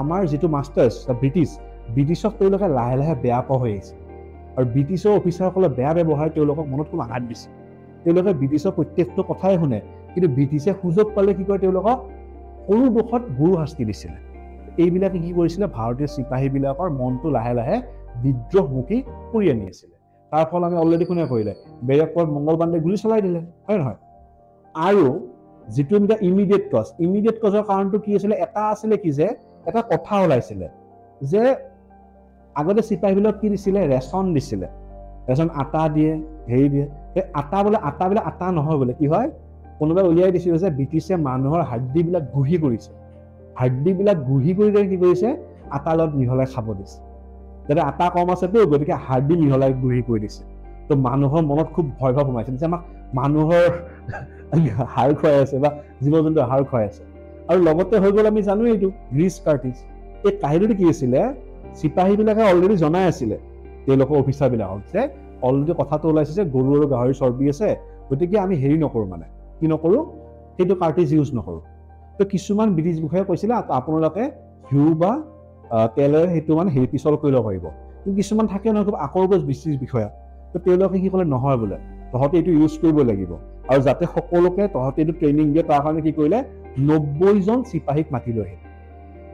আমাৰ যিটো মাষ্টাৰ্ছ ব্ৰিটিছক তেওঁলোকে লাহে লাহে বেয়া পোৱা হৈ আহিছে আৰু ব্ৰিটিছৰ অফিচাৰসকলে বেয়া ব্যৱহাৰ তেওঁলোকক মনত কোনো আঘাত দিছে তেওঁলোকে ব্ৰিটিছৰ প্ৰত্যেকটো কথাই শুনে কিন্তু ব্ৰিটিছে সুযোগ পালে কি কৰে তেওঁলোকক সৰু দোষত গুৰু শাস্তি দিছিলে এইবিলাকে কি কৰিছিলে ভাৰতীয় চিপাহীবিলাকৰ মনটো লাহে লাহে বিদ্ৰোহমুখী কৰি আনি আছিলে তাৰ ফলত আমি অলৰেডি কোনে কৰিলে বেৰেকপুৰত মংগল পাণ্ডে গুলি চলাই দিলে হয় নহয় আৰু যিটো এটা ইমিডিয়েট কজৰ কাৰণটো কি আছিলে এটা আছিলে কি যে এটা কথা ওলাইছিলে যে আগতে চিপাহীবিলাক কি দিছিলে ৰেচন দিছিলে ৰেচন আটা দিয়ে হেৰি দিয়ে সেই আটা নহয় বোলে কি হয় কোনোবাই উলিয়াই দিছিলে যে ব্ৰিটিছে মানুহৰ হাড্ডিবিলাক গুঢ়ি কৰিছে হাড্ডিবিলাক গুঢ়ি কৰি কি কৰিছে আটাৰ লগত মিহলাই খাব দিছে যাতে আটা কম আছেতো গতিকে হাড্ডি মিহলাই গুঢ়ি কৰি দিছে তো মানুহৰ মনত খুব ভয় ভাৱ সোমাইছে যে আমাক মানুহৰ হাড় খুৱাই আছে বা জীৱ জন্তু হাড় খুৱাই আছে আৰু লগতে হৈ গ'ল আমি জানো এইটো গ্ৰীচ কাৰ্টিজ এই কাহিনীটো কি আছিলে চিপাহীবিলাকে অলৰেডি জনাই আছিলে তেওঁলোকৰ অফিচাৰবিলাকক যে অলৰেডি কথাটো ওলাইছে যে গৰু আৰু গাহৰি চৰ্বি আছে গতিকে আমি হেৰি নকৰোঁ মানে কি নকৰোঁ সেইটো কাৰ্টিজ ইউজ নকৰোঁ তো কিছুমান ব্ৰিটিছ বিষয়ে কৈছিলে আপোনালোকে ঘিউ বা তেলেৰে সেইটো মানে হেৰি পিছল কৰি ল'ব পাৰিব কিন্তু কিছুমান থাকে নহয় খুব আকৰ্ষক ব্ৰিটিছ বিষয়া তো তেওঁলোকে কি ক'লে নহয় বোলে তহঁতে এইটো ইউজ কৰিব লাগিব আৰু যাতে সকলোকে তহঁতে এইটো ট্ৰেইনিং দিয়ে তাৰ কাৰণে কি কৰিলে 90জন চিপাহীক মাতি লৈ আহিলে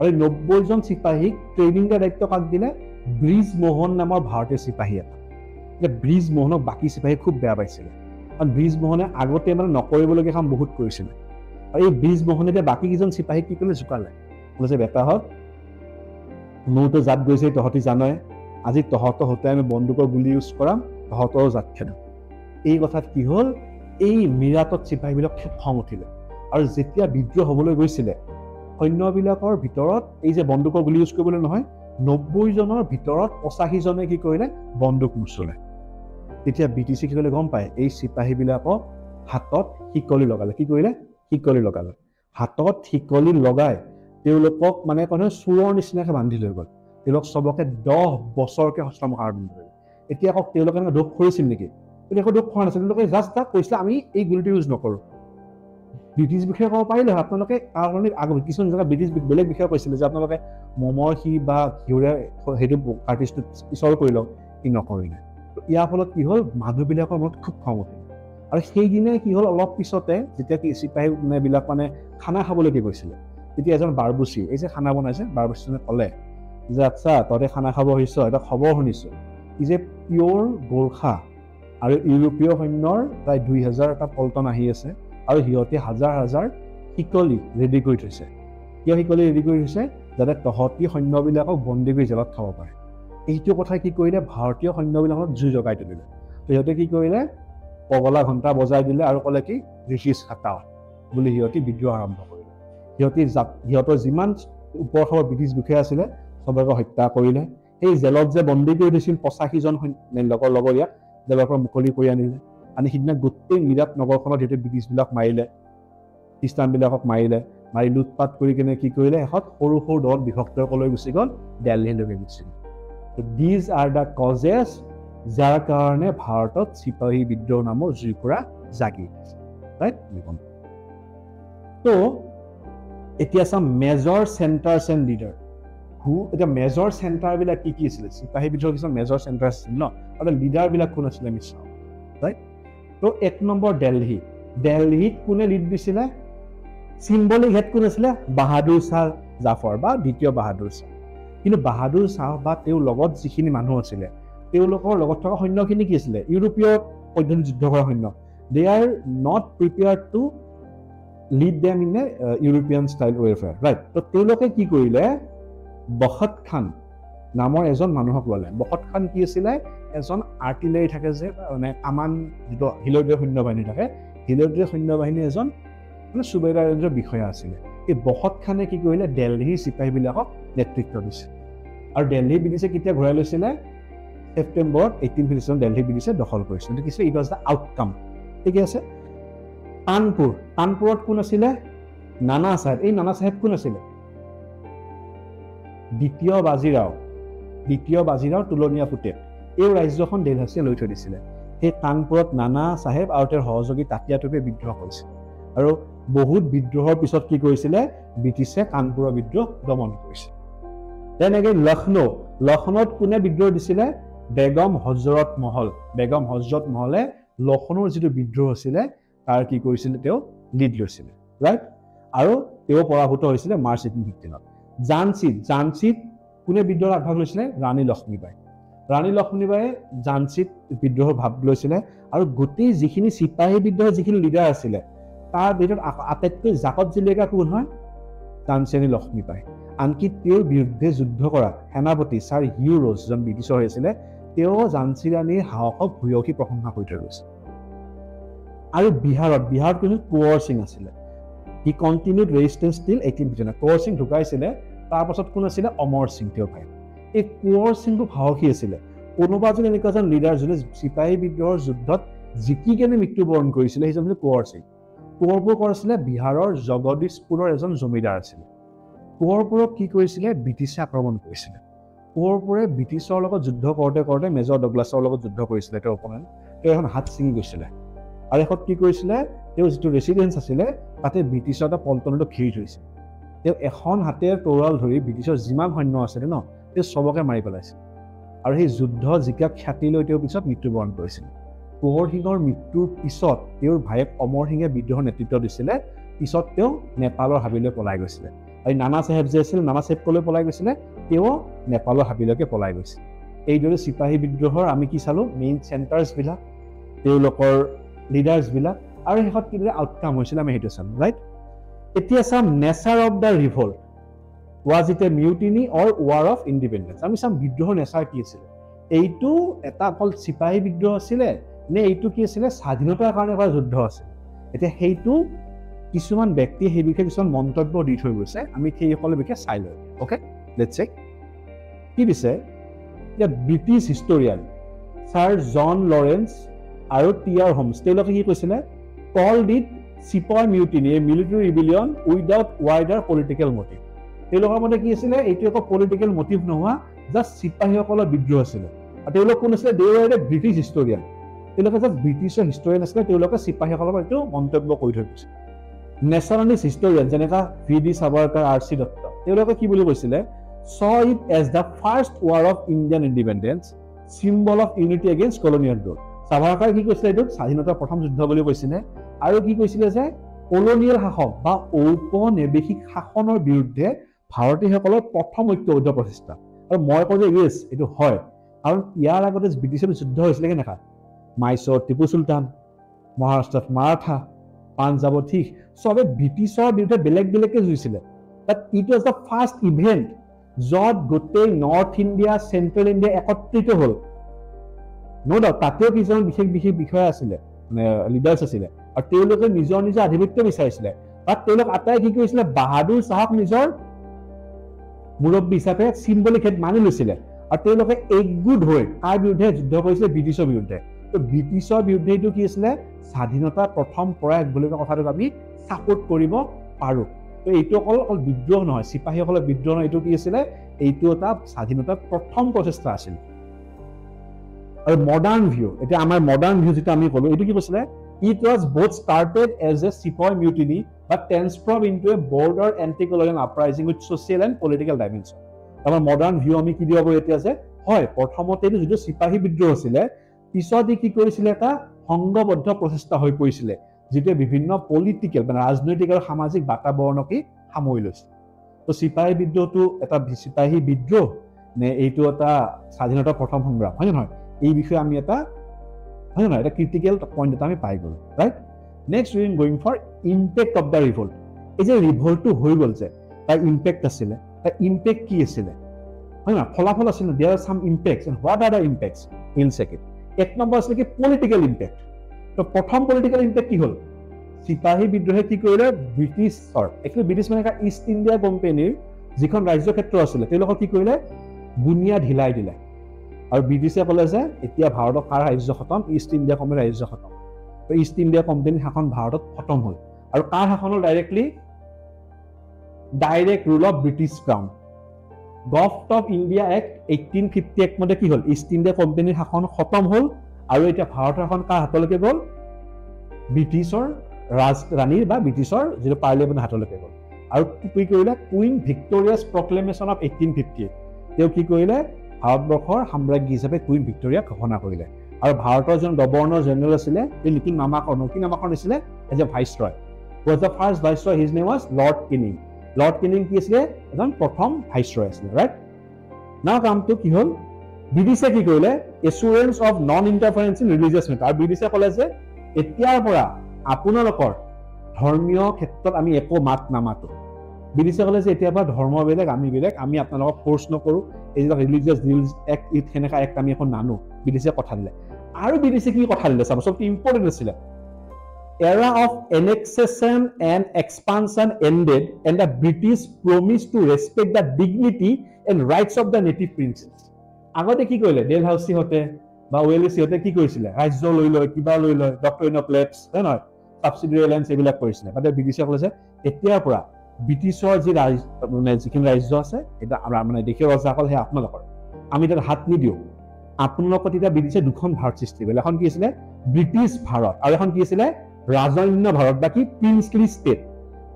আৰু 90জন চিপাহীক ট্ৰেইনিং দিয়াৰ দায়িত্ব কাক দিলে ব্ৰিজ মোহন নামৰ ভাৰতীয় চিপাহী এটা যে ব্ৰিজ মোহনক বাকী চিপাহী খুব বেয়া পাইছিলে কাৰণ ব্ৰিজ মোহনে আগতে মানে নকৰিবলগীয়া কাম বহুত কৰিছিলে আৰু এই ব্ৰিজ মোহনে এতিয়া বাকী কেইজন চিপাহীক কি কৰিলে জোকালে বোলে যে বেটাহঁত মোৰতো জাত গৈছে তহঁতি জানই আজি তহঁতৰ হতে আমি বন্দুকৰ গুলি ইউজ কৰাম তহঁতৰো জাত খেদাম এই কথাত কি হ'ল এই মিৰাটত চিপাহীবিলাক খুব খং উঠিলে আৰু যেতিয়া বিদ্ৰোহ হ'বলৈ গৈছিলে সৈন্যবিলাকৰ ভিতৰত এই যে বন্দুকৰ গুলি ইউজ কৰিবলৈ নহয় 90জনৰ ভিতৰত 85জনে কি কৰিলে বন্দুক নচলায় তেতিয়া ব্ৰিটিছে কি কৰিলে গম পায় এই চিপাহীবিলাকক হাতত শিকলি লগালে কি কৰিলে শিকলি লগালে হাতত শিকলি লগাই তেওঁলোকক মানে কোনো চোৰৰ নিচিনাকৈ বান্ধি লৈ গ'ল তেওঁলোক চবকে 10 বছৰকে হস্তামুখ আৰম্ভ কৰিলে এতিয়া আকৌ তেওঁলোকে দুখ কৰিছিল নেকি একো দুখ খোৱা নাছিল তেওঁলোকে জাষ্ট তাক কৈছিলে আমি এই গুলিটো ইউজ নকৰোঁ ব্ৰিটিছ বিষয়ে ক'ব পাৰিলে আপোনালোকে তাৰ কাৰণে আগত কিছুমান জেগা ব্ৰিটিছ বেলেগ বিষয়ে কৈছিলে যে আপোনালোকে মমৰ সি বা ঘিউৰে সেইটো কাৰ্টিজটো পিছল কৰি লওক কি নকৰিলে ইয়াৰ ফলত কি হ'ল মানুহবিলাকৰ মনত খুব খং উঠিল আৰু সেইদিনাই কি হ'ল অলপ পিছতে যেতিয়া কি চিপাহীবিলাক মানে খানা খাবলৈকে গৈছিলে তেতিয়া এজন বাৰবুচি এই যে খানা বনাইছে বাৰবুচিজনে ক'লে যে আচ্ছা তহঁতে খানা খাব আহিছ এটা খবৰ শুনিছোঁ ই যে পিয়'ৰ গোৰ্খা আৰু ইউৰোপীয় সৈন্যৰ প্ৰায় 2000 এটা পল্টন আহি আছে আৰু সিহঁতে হাজাৰ হাজাৰ শিকলি ৰেডি কৰি থৈছে কিয় শিকলি ৰেডি কৰি থৈছে যাতে তহঁতি সৈন্যবিলাকক বন্দী কৰি জেলত থ'ব পাৰে এইটো কথা কি কৰিলে ভাৰতীয় সৈন্যবিলাকক জুই জগাই তুলিলে সিহঁতে কি কৰিলে পগলা ঘণ্টা বজাই দিলে আৰু ক'লে কি ঋষিছ খাটাও বুলি সিহঁতি বিদ্ৰোহ আৰম্ভ কৰিলে সিহঁতৰ যিমান ওপৰ খাবৰ ব্ৰিটিছ বিষয়া আছিলে চবকে হত্যা কৰিলে সেই জেলত যে বন্দী কৰি থৈছিল 85জন লগৰীয়াক জেলৰ পৰা মুকলি কৰি আনিলে আনি সিদিনা গোটেই মিৰাট নগৰখনত সিহঁতে ব্ৰিটিছবিলাক মাৰিলে খ্ৰীষ্টানবিলাকক মাৰি লুটপাট কৰি কিনে কি কৰিলে শেষত সৰু সৰু দলত বিভক্ত কৰি গুচি গ'ল দিল্লীলৈকে গুচি গ'ল দিজ আৰ দ্য কজেছ যাৰ কাৰণে ভাৰতত চিপাহী বিদ্ৰোহ নামৰ জুইকুৰা জাগি আছে ৰাইট তো এতিয়া চাম মেজৰ চেণ্টাৰ্ছ এণ্ড লিডাৰ এতিয়া মেজৰ চেণ্টাৰবিলাক কি কি আছিলে চিপাহী বিদ্ৰোহৰ কিছুমান মেজৰ চেণ্টাৰ আছিল ন আৰু লিডাৰবিলাক কোন আছিলে আমি চাওঁ ৰাইট তো 1 নম্বৰ দিল্লীত কোনে লিড দিছিলে চিম্বলিক হেড কোন আছিলে বাহাদুৰ শ্বাহ জাফৰ বা দ্বিতীয় বাহাদুৰ শ্বাহ কিন্তু বাহাদুৰ শ্বাহ বা তেওঁৰ লগত যিখিনি মানুহ আছিলে তেওঁলোকৰ লগত থকা সৈন্যখিনি কি আছিলে ইউৰোপীয় পদ্ধতিত যুদ্ধ কৰা সৈন্য they are not prepared to lead them in a European style warfare, right? তো তেওঁলোকে কি কৰিলে, বখত খান নামৰ এজন মানুহক ল'লে। বখত খান কি আছিলে, এজন আৰ্টিলাৰী থাকে যে, মানে কামান যিটো হিলদীয় সৈন্যবাহিনী থাকে, হিলদীয় সৈন্যবাহিনীৰ এজন মানে সুবেদাৰ ৰেঞ্জৰ বিষয়া আছিলে। এই বখত খানে কি কৰিলে, দিল্লীৰ চিপাহীবিলাকক নেতৃত্ব দিছে। আৰু দিল্লী ব্ৰিটিছে কেতিয়া ঘূৰাই লৈছিলে, ছেপ্টেম্বৰত 1857 দিল্লী ব্ৰিটিছে দখল কৰিছিল। এইটো কিছু ইট ৱাজ দ্য আউটকাম, ঠিকে আছে। কানপুৰত কোন আছিলে, নানা চাহেব। এই নানা চাহেব কোন আছিলে, দ্বিতীয় বাজিৰাও তুলনীয়া পুতেক। এই ৰাজ্যখন ডেলহাউছিয়ে লৈ থৈ দিছিলে। সেই কানপুৰত নানা চাহেব আৰু তেওঁৰ সহযোগী তাতিয়া টোপে বিদ্ৰোহ কৰিছিল। আৰু বহুত বিদ্ৰোহৰ পিছত কি কৰিছিলে, ব্ৰিটিছে কানপুৰৰ বিদ্ৰোহ দমন কৰিছিল। তেনেকৈ লক্ষ্ণৌত কোনে বিদ্ৰোহ দিছিলে, বেগম হজৰত মহলে লক্ষ্ণৌৰ যিটো বিদ্ৰোহ আছিলে তাৰ কি কৰিছিলে, তেওঁ লিড লৈছিলে, ৰাইট? আৰু তেওঁ পৰাভূত হৈছিলে মাৰ্চ 1815। ঝান্সীত কোনে বিদ্ৰোহৰ আগভাগ লৈছিলে, ৰাণী লক্ষ্মীবাঈয়ে ঝান্সীত বিদ্ৰোহৰ ভাগ লৈছিলে। আৰু গোটেই যিখিনি চিপাহী বিদ্ৰোহৰ যিখিনি লিডাৰ আছিলে তাৰ ভিতৰত আটাইতকৈ জাকত জিলিকা কোন হয়, ঝান্সী ৰাণী লক্ষ্মীবাঈ। আনকি তেওঁৰ বিৰুদ্ধে যুদ্ধ কৰা সেনাপতি ছাৰ হিউ ৰ'জ, যিজন ব্ৰিটিছৰ হৈছিলে, তেওঁ ঝান্সী ৰাণীৰ সাহসক ভূয়সী প্ৰশংসা কৰি থৈ গৈছে। আৰু বিহাৰত কোনো কোঁৱৰ সিং আছিলে। হি কণ্টিনিউড ৰেজিষ্টেন্স টিল 1859। কোঁৱৰ সিং ঢুকাইছিলে, তাৰ পাছত কোন আছিলে, অমৰ সিং, তেওঁৰ ভাই। এই কোঁৱৰ সিং খুব সাহসী আছিলে। কোনোবা যদি এনেকুৱা এজন লিডাৰ যোনে চিপাহী বিদ্ৰোহৰ যুদ্ধত জিকি কেনে মৃত্যুবৰণ কৰিছিলে, সেইজন আছিল কোঁৱৰ সিং। কোঁৱৰপুৰ আছিলে বিহাৰৰ জগদীশপুৰৰ এজন জমিদাৰ আছিলে। কোঁৱৰপুৰক কি কৰিছিলে, ব্ৰিটিছে আক্ৰমণ কৰিছিলে। কোঁৱৰপুৰে ব্ৰিটিছৰ লগত যুদ্ধ কৰোঁতে মেজৰ ডগলাছৰ লগত যুদ্ধ কৰিছিলে। তেওঁৰ অপনেণ্ট, তেওঁ এখন হাত ছিঙি গৈছিলে। আৰু এখন কি কৰিছিলে, তেওঁ যিটো ৰেচিডেঞ্চ আছিলে তাতে ব্ৰিটিছৰ এটা পল্টনটো ঘেৰি থৈছিল। তেওঁ এখন হাতেৰে তৰোৱাল ধৰি ব্ৰিটিছৰ যিমান সৈন্য আছিলে ন, তেওঁ চবকে মাৰি পেলাইছিল। আৰু সেই যুদ্ধ জিকা খ্যাতি লৈ তেওঁ পিছত মৃত্যুবৰণ কৰিছিল। কোঁৱৰ সিঙৰ মৃত্যুৰ পিছত তেওঁৰ ভায়েক অমৰ সিঙে বিদ্ৰোহৰ নেতৃত্ব দিছিলে। পিছত তেওঁ নেপালৰ হাবিলৈ পলাই গৈছিলে। আৰু নানা চাহেব যে আছিল, নানা চাহেব ক'লৈ পলাই গৈছিলে, তেওঁ নেপালৰ হাবিলৈকে পলাই গৈছিল। এইদৰে চিপাহী বিদ্ৰোহৰ আমি কি চালোঁ, মেইন চেণ্টাৰ্ছবিলাক, তেওঁলোকৰ লিডাৰ্ছবিলাক, আৰু শেষত কিদৰে আউটকাম হৈছিল আমি সেইটো চাম, ৰাইট? এতিয়া চাম nature of the revolt. Was it a mutiny or war of independence? আমি চাম বিদ্ৰোহৰ নেচাৰ কি আছিলে। এইটো এটা অকল চিপাহী বিদ্ৰোহ আছিলে নে এইটো কি আছিলে, স্বাধীনতাৰ কাৰণে এটা যুদ্ধ আছিল? এতিয়া সেইটো কিছুমান ব্যক্তিয়ে সেই বিষয়ে কিছুমান মন্তব্য দি থৈ গৈছে, আমি সেইসকলৰ বিষয়ে চাই লওঁ। Okay, let's check. কি দিছে, এতিয়া British historian sir John Lawrence আৰু টি.আৰ. হোমছ, তেওঁলোকে কি কৈছিলে, called it sepoy mutiny, a military rebellion without wider political motive. তেওঁলোকৰ মতে কি আছিলে, এইটো একো পলিটিকেল মটিভ নোহোৱা জাষ্ট চিপাহীসকলৰ বিদ্ৰোহ আছিলে। আৰু তেওঁলোক কোন আছিলে, they were a British historian. তেওঁলোকে জাষ্ট ব্ৰিটিছৰ হিষ্টৰিয়ান আছিলে, তেওঁলোকে চিপাহীসকলৰ এইটো মন্তব্য কৰি থৈ গৈছে। নেশ্যনেলিষ্ট হিষ্টৰিয়ান যেনেকা ভি.ডি. সাভাৰকাৰ, আৰ.চি. দত্ত, তেওঁলোকে কি বুলি কৈছিলে, saw it as the first war of Indian independence, symbol of unity against colonial rule. Savarkar কি কৈছিলে, এইটো স্বাধীনতাৰ প্ৰথম যুদ্ধ বুলি কৈছিলে। আৰু কি কৈছিলে যে কলনিয়েল শাসক বা ঔপনিৱেশিক শাসনৰ বিৰুদ্ধে ভাৰতীয়সকলৰ প্ৰথম ঐক্যবদ্ধ প্ৰচেষ্টা। আৰু মই কওঁ যে য়েছ, এইটো হয়, কাৰণ ইয়াৰ আগতে ব্ৰিটিছৰ যুদ্ধ হৈছিলে কেনেকা, মাইচৰত টিপু চুলতান, মহাৰাষ্ট্ৰত মাৰাঠা, পাঞ্জাৱত শিখ, চবে ব্ৰিটিছৰ বিৰুদ্ধে বেলেগ বেলেগকৈ যুঁজিছিলে। But it was the first event য'ত গোটেই নৰ্থ ইণ্ডিয়া, চেণ্ট্ৰেল ইণ্ডিয়া একত্ৰিত হ'ল। ন' ডাউট তাতেও কিছুমান বিশেষ বিষয় আছিলে, মানে লিডাৰ্ছ আছিলে, আৰু তেওঁলোকে নিজৰ আধিপত্য বিচাৰিছিলে। বাট তেওঁলোক আটাই কি কৰিছিলে, বাহাদুৰ শাহক নিজৰ মুৰব্বী হিচাপে চিম্বলিক হেড মানি লৈছিলে। আৰু তেওঁলোকে একগোট হৈ কাৰ বিৰুদ্ধে যুদ্ধ কৰিছিলে, ব্ৰিটিছৰ বিৰুদ্ধে। তো ব্ৰিটিছৰ বিৰুদ্ধে এইটো কি আছিলে, স্বাধীনতাৰ প্ৰথম প্ৰয়াস বুলি কোৱা কথাটোক আমি ছাপোৰ্ট কৰিব পাৰোঁ। তো এইটো অকল বিদ্ৰোহ নহয়, চিপাহীসকলৰ বিদ্ৰোহ নহয়, এইটো কি আছিলে, এইটো এটা স্বাধীনতাৰ প্ৰথম প্ৰচেষ্টা আছিল। আৰু মডাৰ্ণ ভিউ, এতিয়া আমাৰ মডাৰ্ণ ভিউ যিটো আমি ক'লো, এইটো কি কৈছিলে, it was both started as a sepoy mutiny but transform into a broader anti colonial uprising with social and political dimension. আমাৰ মডাৰ্ণ ভিউ আমি কি দিব পাৰোঁ এতিয়া যে, হয়, প্ৰথমতে এইটো যিটো চিপাহী বিদ্ৰোহ আছিলে, পিছত ই কি কৰিছিলে, এটা সংঘবদ্ধ প্ৰচেষ্টা হৈ পৰিছিলে, যিটোৱে বিভিন্ন পলিটিকেল মানে ৰাজনৈতিক আৰু সামাজিক বাতাবৰণকে সামৰি লৈছে। তো চিপাহী বিদ্ৰোহটো এটা চিপাহী বিদ্ৰোহ নে এইটো এটা স্বাধীনতাৰ প্ৰথম সংগ্ৰাম, হয় নে নহয়? এই বিষয়ে আমি এটা, হয় নে নহয়, এটা ক্ৰিটিকেল পইণ্ট এটা আমি পাই গ'লো, right? Next we going for impact of the revolt. এই যে ৰিভল্টটো হৈ গ'ল যে তাৰ ইম্পেক্ট আছিলে, তাৰ ইম্পেক্ট কি আছিলে হয় না, ফলাফল আছিলে, there are some impacts and what are the impacts in second. এক নম্বৰ আছিলে কি পলিটিকেল ইম্পেক্ট। তো প্ৰথম পলিটিকেল ইম্পেক্ট কি হ'ল, চিপাহী বিদ্ৰোহে কি কৰিলে ব্ৰিটিছৰ, একচুৱেলি ব্ৰিটিছ মানে ইষ্ট ইণ্ডিয়া কোম্পানীৰ যিখন ৰাজ্য ক্ষেত্ৰ আছিলে তেওঁলোকক কি কৰিলে বুনিয়া ঢিলাই দিলে, আৰু ব্ৰিটিছে ক'লে যে এতিয়া ভাৰতৰ কাৰ ৰাজ্য খতম, ইষ্ট ইণ্ডিয়া কোম্পানীৰ ৰাজ্য খতম। তো ইষ্ট ইণ্ডিয়া কোম্পানীৰ শাসন ভাৰতত খতম হ'ল, আৰু কাৰ শাসন হ'ল direct rule of British crown. Govt of India act 1858 মতে কি হ'ল, ইষ্ট ইণ্ডিয়া কোম্পানীৰ শাসন খতম হ'ল, আৰু এতিয়া ভাৰতৰ শাসন কাৰ হাতলৈকে গ'ল, ব্ৰিটিছৰ ৰাজধানীৰ বা ব্ৰিটিছৰ যিটো পাৰ্লিয়ামেণ্টৰ হাতলৈকে গ'ল। আৰু কি কৰিলে, কুইন ভিক্টৰিয়াছ প্ৰক্লেমেশ্যন অফ 1858 তেওঁ কি কৰিলে ভাৰতবৰ্ষৰ সাম্ৰাজ্ঞী হিচাপে কুইন ভিক্টৰিয়াক ঘোষণা কৰিলে। আৰু ভাৰতৰ যোন গভৰ্ণৰ জেনেৰেল আছিলে এই নতুন নামাকৰণ দিছিলে as a viceroy, was the first viceroy, his name was Lord Canning. Lord Canning কি আছিলে, এজন প্ৰথম ভাইচৰয় আছিলে, ৰাইট। নাও কামটো কি হ'ল, ব্ৰিটিছে কি কৰিলে assurance of non interference in religious matter. আৰু ব্ৰিটিছে ক'লে যে এতিয়াৰ পৰা আপোনালোকৰ ধৰ্মীয় ক্ষেত্ৰত আমি একো মাত নামাতো। ব্ৰিটিছে ক'লে যে এতিয়াৰ পৰা ধৰ্ম বেলেগ আমি বেলেগ, আমি আপোনালোকক ফ'ৰ্চ নকৰোঁ, এই যিবিলাক ৰিলিজিয়াছ ৰুলছ এক্ট সেনেকা এক্ট আমি এখন নানো, ব্ৰিটিছে কথা দিলে। আৰু ব্ৰিটিছে কি কথা দিলে চাব, চবটো ইম্পৰ্টেণ্ট আছিলে, era of annexation and expansion ended and the British promised to respect the dignity and rights of the native princes. আগতে কি কৰিলে ডেলহাউসি হতে বা ওয়েলিসি হতে কি কৰিছিলে, ৰাজ্য লৈ লয় কিবা লৈ লয়, ডক্ট্ৰিন অফ লেপছ হয় নহয়, সাবসিডিয়াৰী লেণ্ডছ এইবিলাক কৰিছিলে। মানে ব্ৰিটিছে ক'লে যে এতিয়াৰ পৰা ব্ৰিটিছৰ যি মানে যিখিনি ৰাজ্য আছে এটা মানে দেশীয় ৰজাসকল সেই আপোনালোকৰ, আমি তাত হাত নিদিওঁ। আপোনালোকৰ তেতিয়া ব্ৰিটিছে দুখন ভাৰত সৃষ্টি কৰিলে, এখন কি আছিলে ব্ৰিটিছ ভাৰত আৰু এখন কি আছিলে ৰাজন্য ভাৰত বা কি প্ৰিন্সলি ষ্টেট।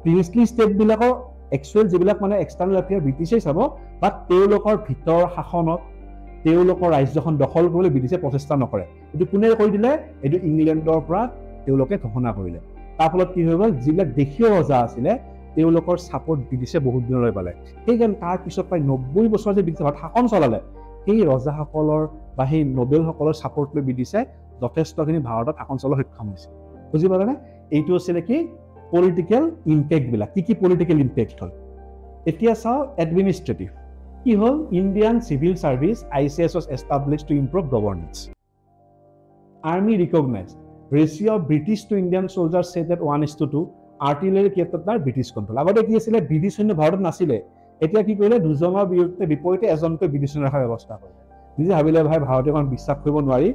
প্ৰিন্সলি ষ্টেট বিলাকৰ একচুৱেল যিবিলাক মানে এক্সটাৰ্নেল এফেয়াৰ ব্ৰিটিছে চাব, বা তেওঁলোকৰ ভিতৰ শাসনত তেওঁলোকৰ ৰাজ্যখন দখল কৰিবলৈ ব্ৰিটিছে প্ৰচেষ্টা নকৰে। এইটো কোনে কৰি দিলে, এইটো ইংলেণ্ডৰ পৰা তেওঁলোকে ঘোষণা কৰিলে। তাৰ ফলত কি হৈ গ'ল, যিবিলাক দেশীয় ৰজা আছিলে তেওঁলোকৰ ছাপোৰ্ট ব্ৰিটিছে বহুত দিনলৈ পালে। সেইকাৰণে তাৰ পিছত প্ৰায় 90 বছৰ যে ব্ৰিটিছে ভাৰত শাসন চলালে, সেই ৰজাসকলৰ বা সেই নোবেলসকলৰ ছাপোৰ্ট লৈ ব্ৰিটিছে যথেষ্টখিনি ভাৰতত শাসন চলাব সক্ষম হৈছে। বুজি পালেনে? এইটো আছিলে কি পলিটিকেল ইম্পেক্ট বিলাক। কি কি পলিটিকেল ইম্পেক্ট হ'ল, এতিয়া চাওঁ এডমিনিষ্ট্ৰেটিভ। কি হ'ল, Indian civil service ICS was established to improve governance. Army recognized ratio of British to Indian soldiers set at 1:2, artillery ক্ষেত্ৰত তাৰ ব্ৰিটিছ কণ্ট্ৰল। আগতে কি আছিলে, ব্ৰিটিছ সৈন্য ভাৰতত নাছিলে, এতিয়া কি কৰিলে দুজনৰ বিপৰীতে এজনকৈ ব্ৰিটিছ সৈন্য ৰখাৰ ব্যৱস্থা কৰিলে। নিজে ভাবিলে ভাই ভাৰতীয় কাৰণ বিশ্বাস কৰিব নোৱাৰি,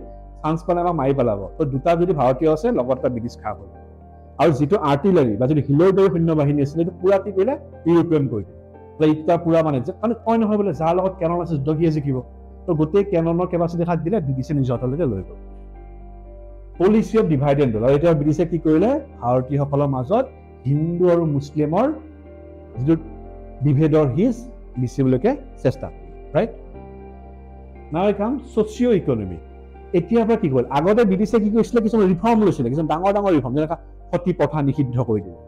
চান্স পালে আমাক মাৰি পেলাব, তো দুটা যদি ভাৰতীয় আছে লগত এটা ব্ৰিটিছ খাব। আৰু যিটো আৰ্টিলাৰী বা যিটো হিলৰ দৰে সৈন্য বাহিনী আছিলে এইটো পুৰা কি কৰিলে ইউৰোপিয়ান কৰি দিলে। ইটা পুৰা মানে কয় নহয় বোলে যাৰ লগত কেনন আছে যুদ্ধ কিয়ে জিকিব, তো গোটেই কেননৰ কেপাচিটি খাত দিলে, ব্ৰিটিছে নিজৰ হাতলৈকে লৈ গ'ল। Policy of divide and rule. আৰু এতিয়া ব্ৰিটিছে কি কৰিলে ভাৰতীয়সকলৰ মাজত হিন্দু আৰু মুছলিমৰ যিটো বিভেদৰ হিজ বিচিবলৈকে চেষ্টা কৰিলে, right. Now I come socio' economy. এতিয়াৰ পৰা কি কৰিল, আগতে ব্ৰিটিছে কি কৰিছিলে কিছুমান ৰিফৰ্ম লৈছিলে, কিছুমান ডাঙৰ ডাঙৰ ৰিফৰ্ম, যেনেকা সতী প্ৰথা নিষিদ্ধ কৰি দিলে,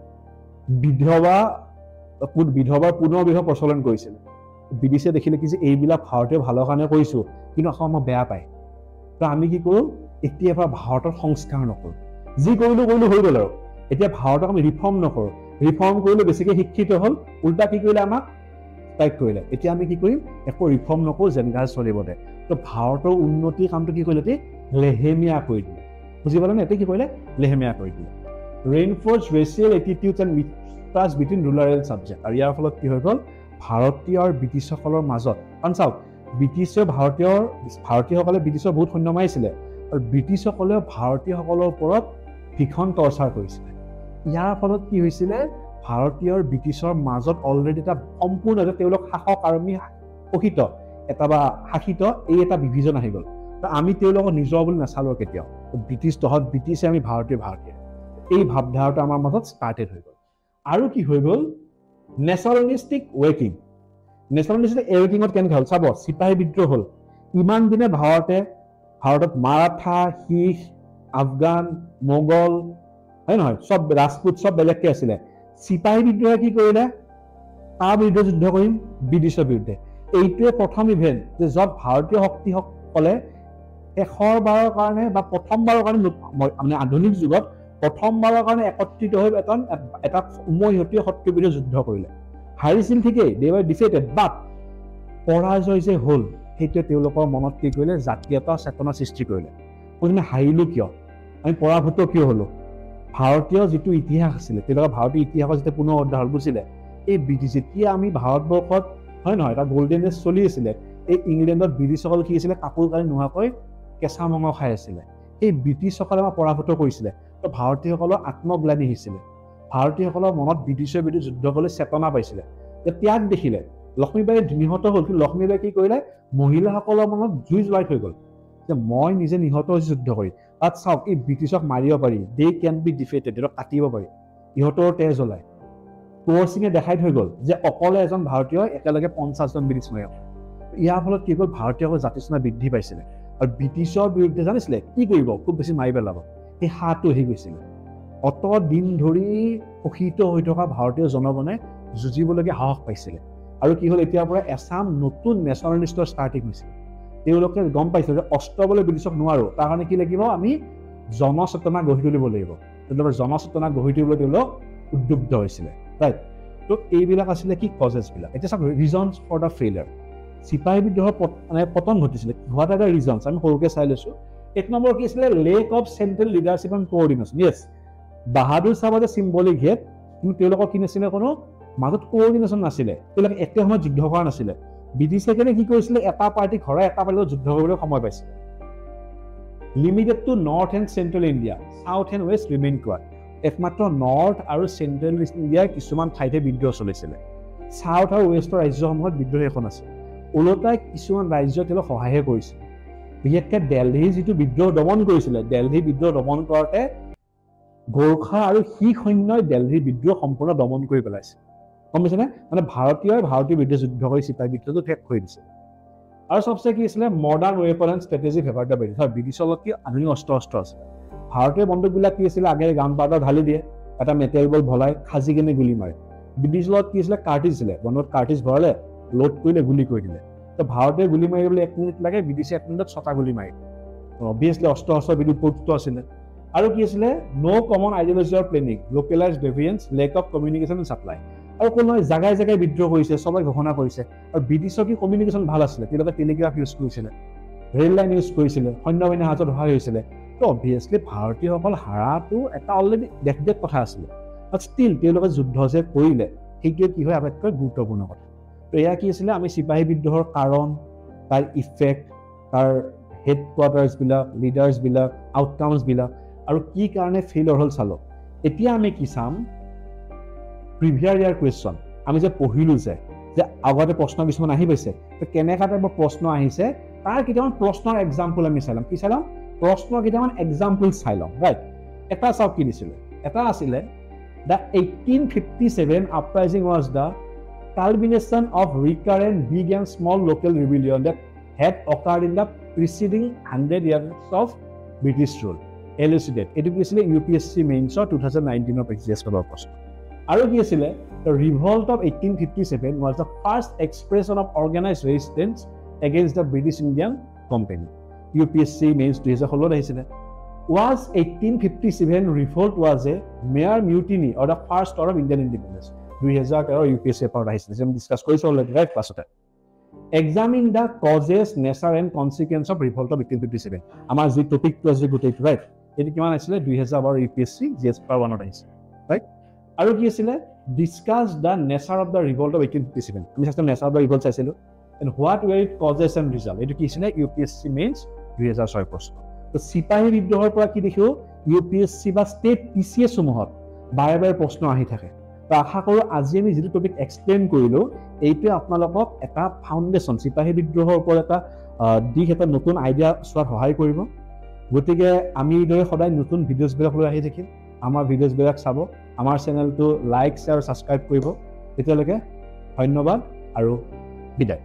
বিধৱাৰ পুনৰ বিবাহ প্ৰচলন কৰিছিলে। ব্ৰিটিছে দেখিলে কি যে এইবিলাক ভাৰতীয় ভালৰ কাৰণে কৰিছোঁ, কিন্তু আকৌ আমাক বেয়া পায়, তো আমি কি কৰোঁ এতিয়াৰ পৰা ভাৰতৰ সংস্কাৰ নকৰোঁ, যি কৰিলোঁ হৈ গ'ল। আৰু এতিয়া ভাৰতক আমি ৰিফৰ্ম নকৰোঁ, ৰিফৰ্ম কৰিলে বেছিকৈ শিক্ষিত হ'ল, উল্টা কি কৰিলে আমাক ষ্ট্ৰাইক কৰিলে। এতিয়া আমি কি কৰিম, একো ৰিফৰ্ম নকৰোঁ, জেনেৰেল চলিব দে। তো ভাৰতৰ উন্নতিৰ কামটো কি কৰিলে, লেহেমীয়া কৰি দিলে। বুজি পালে নে? এতিয়া কি কৰিলে লেহেমীয়া কৰি দিলে। Reinforce racial attitudes and mistrust between ruler and subject. আৰু ইয়াৰ ফলত কি হৈ গ'ল, ভাৰতীয় আৰু ব্ৰিটিছসকলৰ মাজত, কাৰণ চাওক ব্ৰিটিছে ভাৰতীয়সকলে ব্ৰিটিছৰ বহুত সৈন্য মাৰিছিলে, আৰু ব্ৰিটিছসকলেও ভাৰতীয়সকলৰ ওপৰত ভীষণ টৰ্চাৰ কৰিছিলে। ইয়াৰ ফলত কি হৈছিলে, ভাৰতীয় আৰু ব্ৰিটিছৰ মাজত অলৰেডি এটা সম্পূৰ্ণ তেওঁলোক শাসক আৰু আমি শোষিত এটা বা শাসিত এই এটা বিভাজন আহি গ'ল। আমি তেওঁলোকক নিজৰ বুলি নাচালোঁ কেতিয়াও, ব্ৰিটিছ তহত ব্ৰিটিছে আমি ভাৰতীয়, এই ভাৱধাৰাটো আমাৰ মাজত ষ্টাৰ্টেড হৈ গ'ল। আৰু কি হৈ গ'ল, নেশ্যনেলিষ্টিক ৱেকিং। নেশ্যনেলিষ্টিক ৱেকিঙত কেনেকৈ হ'ল চাব, চিপাহী বিদ্ৰোহ হ'ল। ইমান দিনে ভাৰতত মাৰাঠা, শিখ, আফগান, মোগল হয় নহয়, চব ৰাজপুত চব বেলেগকৈ আছিলে। চিপাহী বিদ্ৰোহে কি কৰিলে, তাৰ বিৰুদ্ধে যুদ্ধ কৰিম, ব্ৰিটিছৰ বিৰুদ্ধে। এইটোৱে প্ৰথম ইভেণ্ট যে য'ত ভাৰতীয় শক্তিসকলে শেষৰবাৰৰ কাৰণে বা প্ৰথমবাৰৰ কাৰণে মানে আধুনিক যুগত প্ৰথমবাৰৰ কাৰণে একত্ৰিত হৈ এটা উমৈহতীয়া শত্ৰুৰ বিৰুদ্ধে যুদ্ধ কৰিলে। হাৰিছিল ঠিকেই, দে ৱাৰ ডিফিটেড, বাট পৰাজয় যে হ'ল সেইটোৱে তেওঁলোকৰ মনত কি কৰিলে, জাতীয়তা চেতনা সৃষ্টি কৰিলে। প্ৰথমে হাৰিলোঁ কিয়, আমি পৰাভূত কিয় হ'লোঁ, ভাৰতীয় যিটো ইতিহাস আছিলে, তেওঁলোকৰ ভাৰতীয় ইতিহাসৰ যেতিয়া পুনৰ উদ্ধাৰ বুজিলে, এই যেতিয়া আমি ভাৰতবৰ্ষত হয় নহয় এটা গল্ডেন এজ চলি আছিলে, এই ইংলেণ্ডত ব্ৰিটিছসকল কি আছিলে, কাপোৰ কানি নোহোৱাকৈ কেঁচা মঙহ খাই আছিলে, এই ব্ৰিটিছসকলে আমাক পৰাভূত কৰিছিলে। তো ভাৰতীয়সকলৰ আত্মগ্লানি হৈছিলে, ভাৰতীয়সকলৰ মনত ব্ৰিটিছৰ বিৰুদ্ধে যুদ্ধ কৰিবলৈ চেতনা পাইছিলে। ত্যাগ দেখিলে, লক্ষ্মীবাই নিহত হ'ল, কিন্তু লক্ষ্মীবাই কি কৰিলে, মহিলাসকলৰ মনত জুই জ্বলাই থৈ গ'ল যে মই নিজে নিহত হৈছোঁ যুদ্ধ কৰি। তাত চাওক, এই ব্ৰিটিছক মাৰিব পাৰি, দে কেন বি ডিফিটেড, সিহঁতক কাটিব পাৰি, ইহঁতৰ তেজ জ্বলাই। কোঁৱৰ সিঙে দেখাই থৈ গ'ল যে অকলে এজন ভাৰতীয় একেলগে 50জন ব্ৰিটিছ মাৰিব। ইয়াৰ ফলত কি হ'ল, ভাৰতীয়সকলৰ জাতিচেতনা বৃদ্ধি পাইছিলে আৰু ব্ৰিটিছৰ বিৰুদ্ধে জানিছিলে কি কৰিব, খুব বেছি মাৰি পেলাব, সেই হাতটো আহি গৈছিলে। অত দিন ধৰি শোষিত হৈ থকা ভাৰতীয় জনগণে যুঁজিবলগীয়া সাহস পাইছিলে। আৰু কি হ'ল, এতিয়াৰ পৰা এছাম নতুন নেশ্যনেলিষ্টৰ ষ্টাৰ্টিং হৈছিল। তেওঁলোকে গম পাইছিল যে অস্ত্ৰ বলে ব্ৰিটিছক নোৱাৰোঁ, তাৰ কাৰণে কি লাগিব, আমি জনচেতনা গঢ়ি তুলিব লাগিব। তেওঁলোকৰ জনচেতনা গঢ়ি তুলিবলৈ তেওঁলোক উদ্বুদ্ধ হৈছিলে, ৰাইট। তো এইবিলাক আছিলে কি কজেছবিলাক। এতিয়া চাওক, ৰিজনছ ফৰ দ্য ফেইলিয়াৰ, চিপাহী বিদ্ৰোহৰ পতন ঘটিছিলে। হোৱাট আৰ দ্য ৰিজনছ, আমি সৰুকৈ চাই লৈছোঁ। 1 নম্বৰ কি আছিলে, lack of central leadership and coordination. Yes, Bahadur Sahab যে চিম্বলিক হেড, কিন্তু তেওঁলোকৰ কি নাছিলে, কোনো মাজত কোঅৰ্ডিনেশ্যন নাছিলে, তেওঁলোকে একে সময়ত যুদ্ধ কৰা নাছিলে। ব্ৰিটিছে কেনে কি কৰিছিলে, এটা পাৰ্টিক হৰাই এটা পাৰ্টিৰ লগত যুদ্ধ কৰিবলৈ সময় পাইছিলে। Limited to north and central India, south and west remain quiet. একমাত্ৰ নৰ্থ আৰু চেণ্ট্ৰেল ইণ্ডিয়াৰ কিছুমান ঠাইতে বিদ্ৰোহ চলিছিলে, চাউথ আৰু ৱেষ্টৰ ৰাজ্যসমূহত বিদ্ৰোহ এখন আছে। ওলোটাই কিছুমান ৰাজ্য তেওঁলোক সহায়হে কৰিছিল। বিশেষকৈ দেলহিৰ যিটো বিদ্ৰোহ দমন কৰিছিলে, দেলহি বিদ্ৰোহ দমন কৰোঁতে গোৰ্খা আৰু শিখ সৈন্যই দেলহিৰ বিদ্ৰোহ সম্পূৰ্ণ দমন কৰি পেলাইছে, গম পাইছেনে। মানে ভাৰতীয় বিৰুদ্ধে যুদ্ধ কৰি চিপাহী বিদ্ৰোহটো শেষ কৰি দিছে। আৰু চবচে কি আছিলে, modern weapon and strategy favour the British. ব্ৰিটিছৰ লগত কি আধুনিক অস্ত্ৰ আছে। ভাৰতীয় বন্দুকবিলাক কি আছিলে, আগে গান পাউডাৰ ঢালি দিয়ে, এটা মেটেল বল ভৰাই সাজি কিনে গুলি মাৰে। ব্ৰিটিছৰ লগত কি আছিলে, কাৰ্টিজ আছিলে, বন্দুকত কাৰ্টিজ ভৰালে, লোড কৰিলে, গুলি কৰি দিলে। তো ভাৰতীয় গুলি মাৰিবলৈ 1 মিনিট লাগে, ব্ৰিটিছে 1 মিনিটত 6টা গুলি মাৰি। অবভিয়াছলি অস্ত্ৰ বিদ্যুৎ প্ৰযুক্ত আছিলে। আৰু কি আছিলে, no' common ideology or planning, localise deviance, lack of communication and supply. আৰু কোনো জাগাই জাগাই বিদ্ৰোহ কৰিছে, সবাই ঘোষণা কৰিছে। আৰু ব্ৰিটিছৰ কি কমিউনিকেশ্যন ভাল আছিলে, তেওঁলোকে টেলিগ্ৰাফ ইউজ কৰিছিলে, ৰেল লাইন ইউজ কৰিছিলে, সৈন্যবাহিনীৰ হাতত সহায় হৈছিলে। তো অবভিয়াছলি ভাৰতীয়সকল হাৰাটো এটা অলৰেডি ডেফিনেট কথা আছিলে, বাট ষ্টিল তেওঁলোকে যুদ্ধ যে কৰিলে সেইটোৱে কি হয় আটাইতকৈ গুৰুত্বপূৰ্ণ কথা। তো এয়া কি আছিলে, আমি চিপাহী বিদ্ৰোহৰ কাৰণ, তাৰ ইফেক্ট, তাৰ হেডকোৱাৰ্টাৰ্ছবিলাক, লিডাৰ্ছবিলাক, আউটকামছবিলাক, আৰু কি কাৰণে ফেইলিয়ৰ হ'ল চালোঁ। এতিয়া আমি কি চাম, প্ৰিভিয়াৰ ইয়াৰ কুৱেশ্যন। আমি যে পঢ়িলোঁ যে আগতে প্ৰশ্ন কিছুমান আহি পাইছে, তো কেনেকুৱা টাইপৰ প্ৰশ্ন আহিছে তাৰ কেইটামান প্ৰশ্নৰ এক্সাম্পল আমি চাই ল'ম। কি চাই ল'ম, প্ৰশ্নৰ কেইটামান এক্সাম্পল চাই ল'ম, ৰাইট। এটা চাওক কি দিছিলে, এটা আছিলে the 1857 uprising was the culmination of recurrent big and small local rebellion that had occurred in the preceding 100 years of British rule. Elucidate. এইটো কি আছিলে, UPSC মেইনছৰ 2019 প্ৰেক্টিছ কৰাৰ প্ৰশ্ন। আৰু কি আছিলে, the revolt of 1857 was the first expression of organized resistance against the British Indian Company. UPSC mains 2016 আহিছিলে। Was 1857 revolt was a mere mutiny or the first order of Indian independence? 2013 UPSC পেপাৰত আহিছিলে, যে আমি discuss কৰিছোঁ already, right, ক্লাছতে। Examine the causes, nature and consequence of revolt of 1857. আমাৰ যি টপিকটো আছে গোটেইটো, ৰাইট, এইটো কিমান আছিলে, 2012 UPSC GS পেপাৰ 1ত আহিছে, ৰাইট। আৰু কি আছিলে, discuss the nature of the revolt of 1857। আমি চাইছিলোঁ নেচাৰ অফ দ্য ৰিভল্ট চাইছিলোঁ, and what were it causes and result. এইটো কি আছিলে, UPSC মেইনছ 2006 প্ৰশ্ন। তো চিপাহী বিদ্ৰোহৰ পৰা কি দেখিও, UPSC বা ষ্টেট TCS সমূহত বাৰে বাৰে প্ৰশ্ন আহি থাকে। তো আশা কৰোঁ আজি আমি যিটো টপিক এক্সপ্লেইন কৰিলোঁ, এইটোৱে আপোনালোকক এটা ফাউণ্ডেশ্যন, চিপাহী বিদ্ৰোহৰ ওপৰত এটা দিশ, এটা নতুন আইডিয়া চোৱাত সহায় কৰিব। গতিকে আমি এইদৰে সদায় নতুন ভিডিঅ'ছবিলাক লৈ আহি থাকিম। আমাৰ ভিডিঅ'ছবিলাক চাব, আমাৰ চেনেলটো লাইক, শ্বেয়াৰ, ছাবস্ক্ৰাইব কৰিব। তেতিয়ালৈকে ধন্যবাদ আৰু বিদায়।